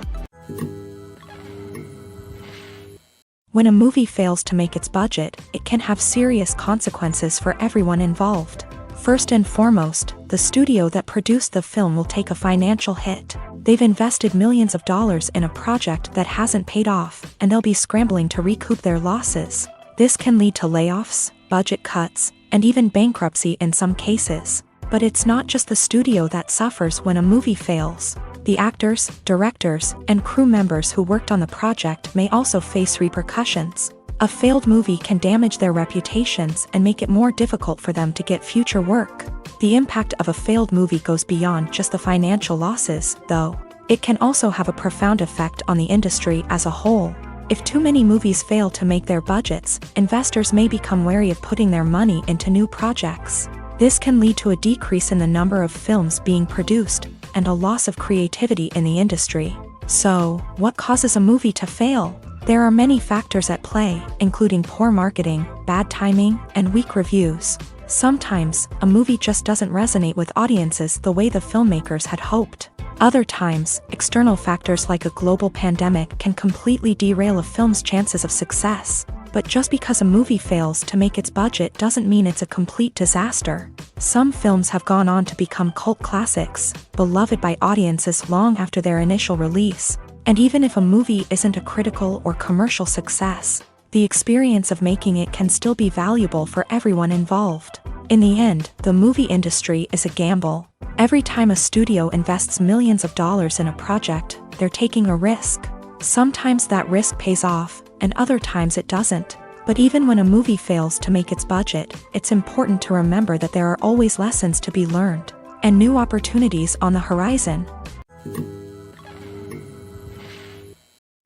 When a movie fails to make its budget, it can have serious consequences for everyone involved. First and foremost, the studio that produced the film will take a financial hit. They've invested millions of dollars in a project that hasn't paid off, and they'll be scrambling to recoup their losses. This can lead to layoffs, budget cuts, and even bankruptcy in some cases. But it's not just the studio that suffers when a movie fails. The actors, directors, and crew members who worked on the project may also face repercussions. A failed movie can damage their reputations and make it more difficult for them to get future work. The impact of a failed movie goes beyond just the financial losses, though. It can also have a profound effect on the industry as a whole. If too many movies fail to make their budgets, investors may become wary of putting their money into new projects. This can lead to a decrease in the number of films being produced, and a loss of creativity in the industry. So, what causes a movie to fail? There are many factors at play, including poor marketing, bad timing, and weak reviews. Sometimes, a movie just doesn't resonate with audiences the way the filmmakers had hoped. Other times, external factors like a global pandemic can completely derail a film's chances of success. But just because a movie fails to make its budget doesn't mean it's a complete disaster. Some films have gone on to become cult classics, beloved by audiences long after their initial release. And even if a movie isn't a critical or commercial success, the experience of making it can still be valuable for everyone involved. In the end, the movie industry is a gamble. Every time a studio invests millions of dollars in a project, they're taking a risk. Sometimes that risk pays off, and other times it doesn't. But even when a movie fails to make its budget, it's important to remember that there are always lessons to be learned, and new opportunities on the horizon.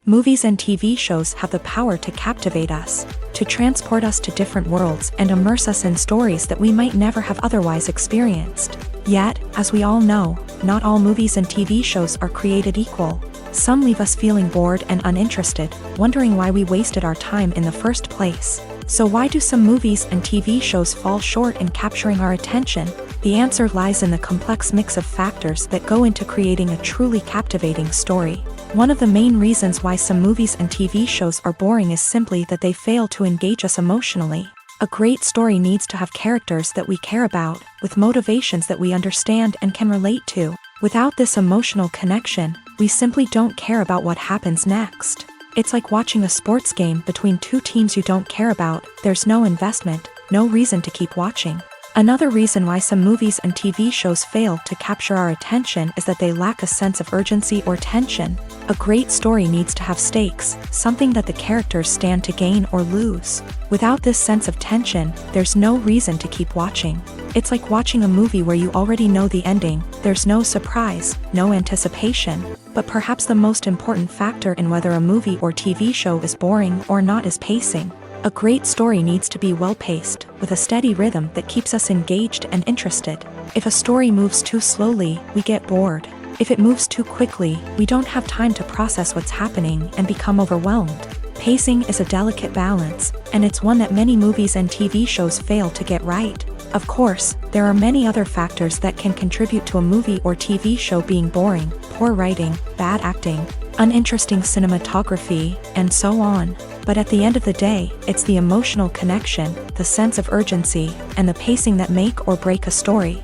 Movies and TV shows have the power to captivate us, to transport us to different worlds and immerse us in stories that we might never have otherwise experienced. Yet, as we all know, not all movies and TV shows are created equal. Some leave us feeling bored and uninterested, wondering why we wasted our time in the first place. So why do some movies and TV shows fall short in capturing our attention? The answer lies in the complex mix of factors that go into creating a truly captivating story. One of the main reasons why some movies and TV shows are boring is simply that they fail to engage us emotionally. A great story needs to have characters that we care about, with motivations that we understand and can relate to. Without this emotional connection, we simply don't care about what happens next. It's like watching a sports game between two teams you don't care about. There's no investment, no reason to keep watching. Another reason why some movies and TV shows fail to capture our attention is that they lack a sense of urgency or tension. A great story needs to have stakes, something that the characters stand to gain or lose. Without this sense of tension, there's no reason to keep watching. It's like watching a movie where you already know the ending. There's no surprise, no anticipation. But perhaps the most important factor in whether a movie or TV show is boring or not is pacing. A great story needs to be well-paced, with a steady rhythm that keeps us engaged and interested. If a story moves too slowly, we get bored. If it moves too quickly, we don't have time to process what's happening and become overwhelmed. Pacing is a delicate balance, and it's one that many movies and TV shows fail to get right. Of course, there are many other factors that can contribute to a movie or TV show being boring: poor writing, bad acting, uninteresting cinematography, and so on. But at the end of the day, it's the emotional connection, the sense of urgency, and the pacing that make or break a story.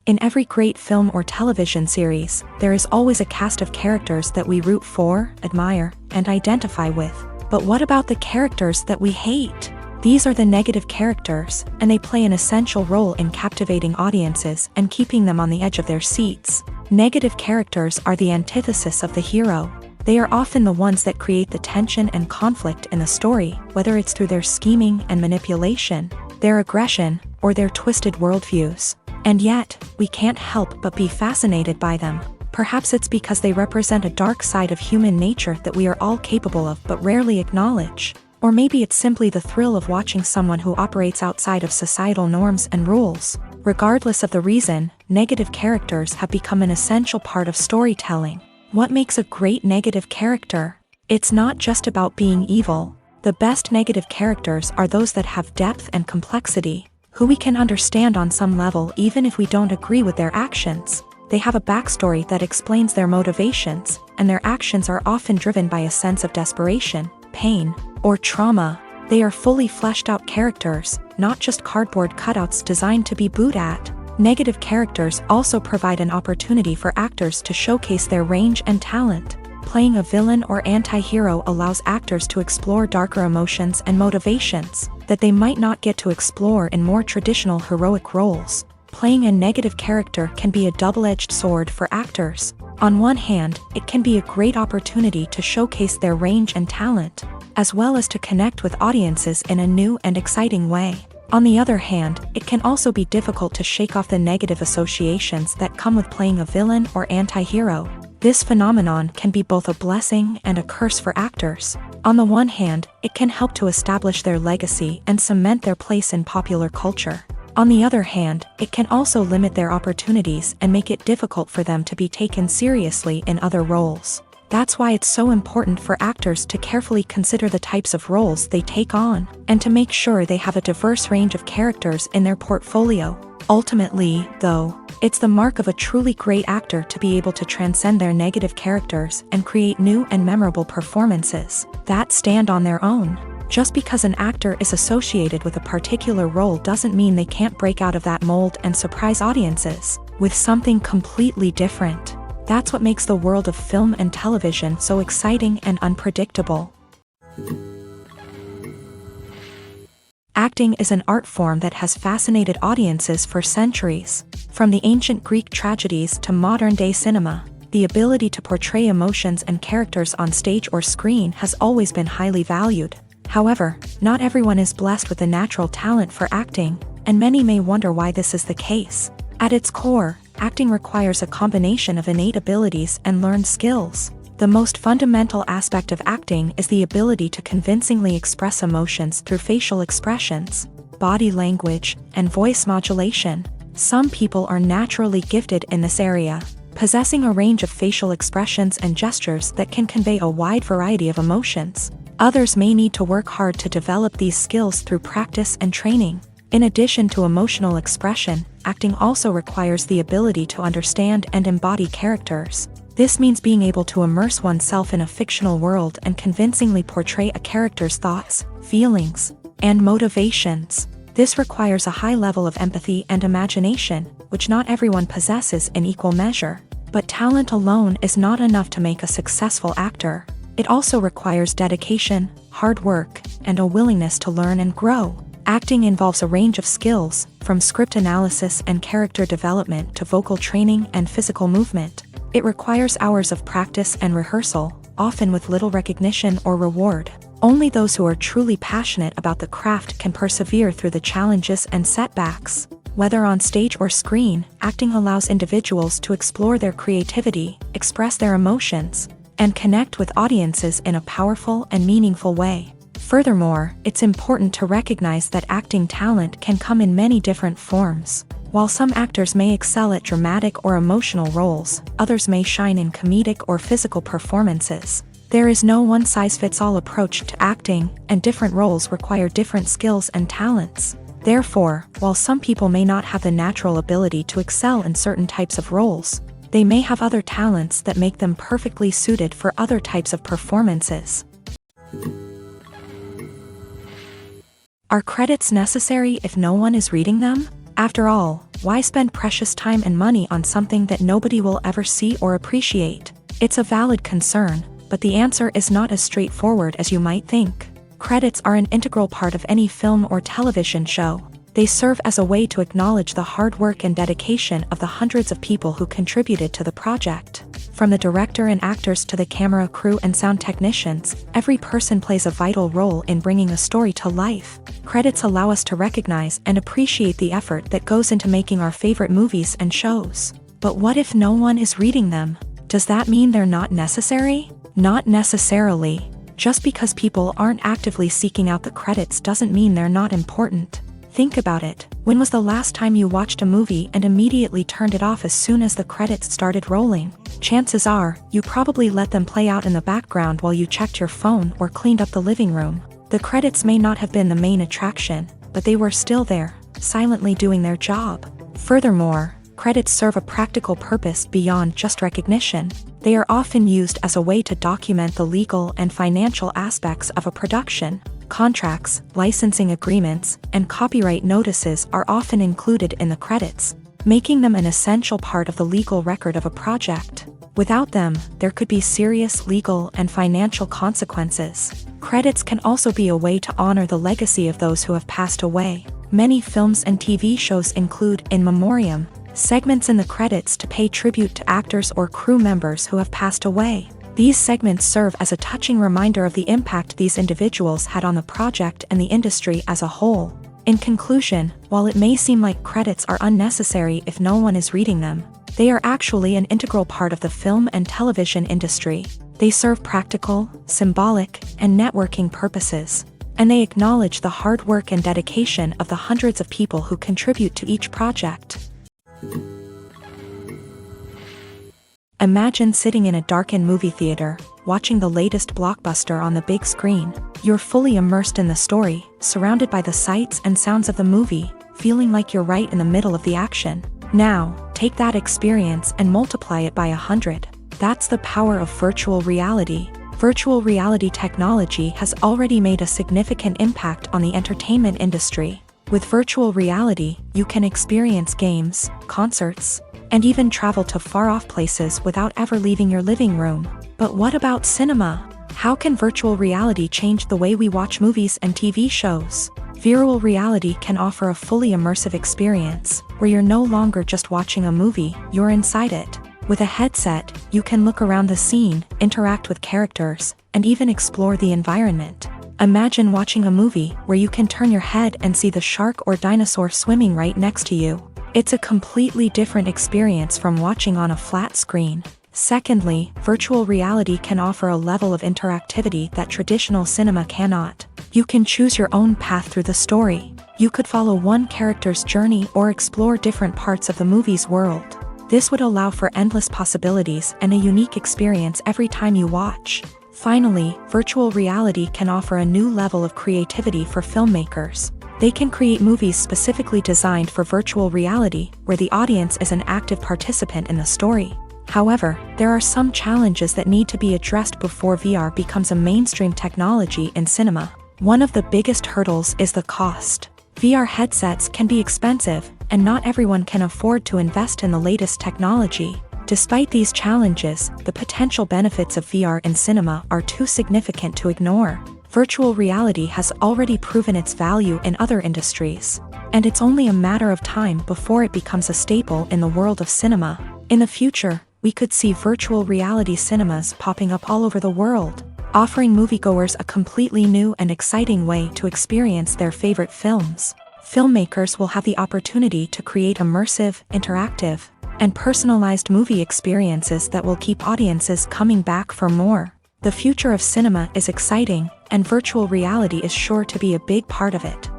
In every great film or television series, there is always a cast of characters that we root for, admire, and identify with. But what about the characters that we hate? These are the negative characters, and they play an essential role in captivating audiences and keeping them on the edge of their seats. Negative characters are the antithesis of the hero. They are often the ones that create the tension and conflict in the story, whether it's through their scheming and manipulation, their aggression, or their twisted worldviews. And yet, we can't help but be fascinated by them. Perhaps it's because they represent a dark side of human nature that we are all capable of but rarely acknowledge. Or maybe it's simply the thrill of watching someone who operates outside of societal norms and rules. Regardless of the reason, negative characters have become an essential part of storytelling. What makes a great negative character? It's not just about being evil. The best negative characters are those that have depth and complexity, who we can understand on some level even if we don't agree with their actions. They have a backstory that explains their motivations, and their actions are often driven by a sense of desperation, pain, or trauma. They are fully fleshed out characters, not just cardboard cutouts designed to be booed at. Negative characters also provide an opportunity for actors to showcase their range and talent. Playing a villain or anti-hero allows actors to explore darker emotions and motivations that they might not get to explore in more traditional heroic roles. Playing a negative character can be a double-edged sword for actors. On one hand, it can be a great opportunity to showcase their range and talent, as well as to connect with audiences in a new and exciting way. On the other hand, it can also be difficult to shake off the negative associations that come with playing a villain or anti-hero. This phenomenon can be both a blessing and a curse for actors. On the one hand, it can help to establish their legacy and cement their place in popular culture. On the other hand, it can also limit their opportunities and make it difficult for them to be taken seriously in other roles. That's why it's so important for actors to carefully consider the types of roles they take on, and to make sure they have a diverse range of characters in their portfolio. Ultimately, though, it's the mark of a truly great actor to be able to transcend their negative characters and create new and memorable performances that stand on their own. Just because an actor is associated with a particular role doesn't mean they can't break out of that mold and surprise audiences with something completely different. That's what makes the world of film and television so exciting and unpredictable. Acting is an art form that has fascinated audiences for centuries. From the ancient Greek tragedies to modern-day cinema, the ability to portray emotions and characters on stage or screen has always been highly valued. However, not everyone is blessed with a natural talent for acting, and many may wonder why this is the case. At its core, acting requires a combination of innate abilities and learned skills. The most fundamental aspect of acting is the ability to convincingly express emotions through facial expressions, body language, and voice modulation. Some people are naturally gifted in this area, possessing a range of facial expressions and gestures that can convey a wide variety of emotions. Others may need to work hard to develop these skills through practice and training. In addition to emotional expression, acting also requires the ability to understand and embody characters. This means being able to immerse oneself in a fictional world and convincingly portray a character's thoughts, feelings, and motivations. This requires a high level of empathy and imagination, which not everyone possesses in equal measure. But talent alone is not enough to make a successful actor. It also requires dedication, hard work, and a willingness to learn and grow. Acting involves a range of skills, from script analysis and character development to vocal training and physical movement. It requires hours of practice and rehearsal, often with little recognition or reward. Only those who are truly passionate about the craft can persevere through the challenges and setbacks. Whether on stage or screen, acting allows individuals to explore their creativity, express their emotions, and connect with audiences in a powerful and meaningful way. Furthermore, it's important to recognize that acting talent can come in many different forms. While some actors may excel at dramatic or emotional roles, others may shine in comedic or physical performances. There is no one-size-fits-all approach to acting, and different roles require different skills and talents. Therefore, while some people may not have the natural ability to excel in certain types of roles, they may have other talents that make them perfectly suited for other types of performances. Are credits necessary if no one is reading them? After all, why spend precious time and money on something that nobody will ever see or appreciate? It's a valid concern, but the answer is not as straightforward as you might think. Credits are an integral part of any film or television show. They serve as a way to acknowledge the hard work and dedication of the hundreds of people who contributed to the project. From the director and actors to the camera crew and sound technicians, every person plays a vital role in bringing a story to life. Credits allow us to recognize and appreciate the effort that goes into making our favorite movies and shows. But what if no one is reading them? Does that mean they're not necessary? Not necessarily. Just because people aren't actively seeking out the credits doesn't mean they're not important. Think about it. When was the last time you watched a movie and immediately turned it off as soon as the credits started rolling? Chances are, you probably let them play out in the background while you checked your phone or cleaned up the living room. The credits may not have been the main attraction, but they were still there, silently doing their job. Furthermore, credits serve a practical purpose beyond just recognition. They are often used as a way to document the legal and financial aspects of a production. Contracts, licensing agreements, and copyright notices are often included in the credits, making them an essential part of the legal record of a project. Without them, there could be serious legal and financial consequences. Credits can also be a way to honor the legacy of those who have passed away. Many films and TV shows include in memoriam segments in the credits to pay tribute to actors or crew members who have passed away. These segments serve as a touching reminder of the impact these individuals had on the project and the industry as a whole. In conclusion, while it may seem like credits are unnecessary if no one is reading them, they are actually an integral part of the film and television industry. They serve practical, symbolic, and networking purposes, and they acknowledge the hard work and dedication of the hundreds of people who contribute to each project. Imagine sitting in a darkened movie theater, watching the latest blockbuster on the big screen. You're fully immersed in the story, surrounded by the sights and sounds of the movie, feeling like you're right in the middle of the action. Now, take that experience and multiply it by 100. That's the power of virtual reality. Virtual reality technology has already made a significant impact on the entertainment industry. With virtual reality, you can experience games, concerts, and even travel to far-off places without ever leaving your living room. But what about cinema? How can virtual reality change the way we watch movies and TV shows? Virtual reality can offer a fully immersive experience, where you're no longer just watching a movie, you're inside it. With a headset, you can look around the scene, interact with characters, and even explore the environment. Imagine watching a movie where you can turn your head and see the shark or dinosaur swimming right next to you. It's a completely different experience from watching on a flat screen. Secondly, virtual reality can offer a level of interactivity that traditional cinema cannot. You can choose your own path through the story. You could follow one character's journey or explore different parts of the movie's world. This would allow for endless possibilities and a unique experience every time you watch. Finally, virtual reality can offer a new level of creativity for filmmakers. They can create movies specifically designed for virtual reality, where the audience is an active participant in the story. However, there are some challenges that need to be addressed before VR becomes a mainstream technology in cinema. One of the biggest hurdles is the cost. VR headsets can be expensive, and not everyone can afford to invest in the latest technology. Despite these challenges, the potential benefits of VR in cinema are too significant to ignore. Virtual reality has already proven its value in other industries, and it's only a matter of time before it becomes a staple in the world of cinema. In the future, we could see virtual reality cinemas popping up all over the world, offering moviegoers a completely new and exciting way to experience their favorite films. Filmmakers will have the opportunity to create immersive, interactive, and personalized movie experiences that will keep audiences coming back for more. The future of cinema is exciting, and virtual reality is sure to be a big part of it.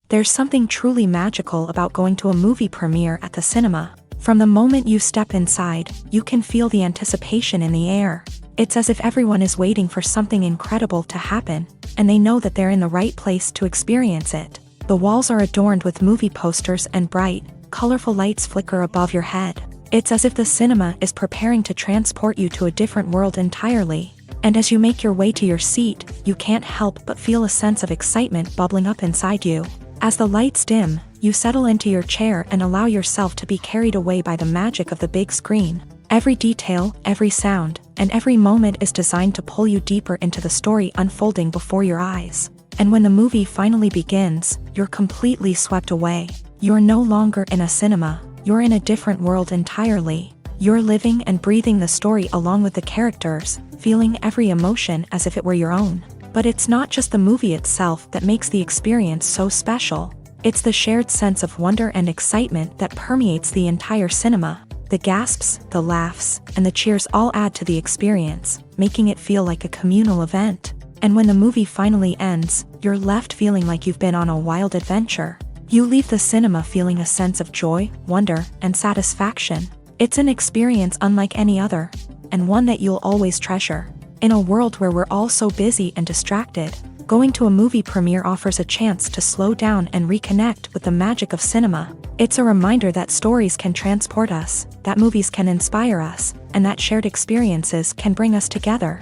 There's something truly magical about going to a movie premiere at the cinema. From the moment you step inside, you can feel the anticipation in the air. It's as if everyone is waiting for something incredible to happen, and they know that they're in the right place to experience it. The walls are adorned with movie posters and bright, colorful lights flicker above your head. It's as if the cinema is preparing to transport you to a different world entirely. And as you make your way to your seat, you can't help but feel a sense of excitement bubbling up inside you. As the lights dim, you settle into your chair and allow yourself to be carried away by the magic of the big screen. Every detail, every sound, and every moment is designed to pull you deeper into the story unfolding before your eyes. And when the movie finally begins, you're completely swept away. You're no longer in a cinema, you're in a different world entirely. You're living and breathing the story along with the characters, feeling every emotion as if it were your own. But it's not just the movie itself that makes the experience so special. It's the shared sense of wonder and excitement that permeates the entire cinema. The gasps, the laughs, and the cheers all add to the experience, making it feel like a communal event. And when the movie finally ends, you're left feeling like you've been on a wild adventure. You leave the cinema feeling a sense of joy, wonder, and satisfaction. It's an experience unlike any other, and one that you'll always treasure. In a world where we're all so busy and distracted, going to a movie premiere offers a chance to slow down and reconnect with the magic of cinema. It's a reminder that stories can transport us, that movies can inspire us, and that shared experiences can bring us together.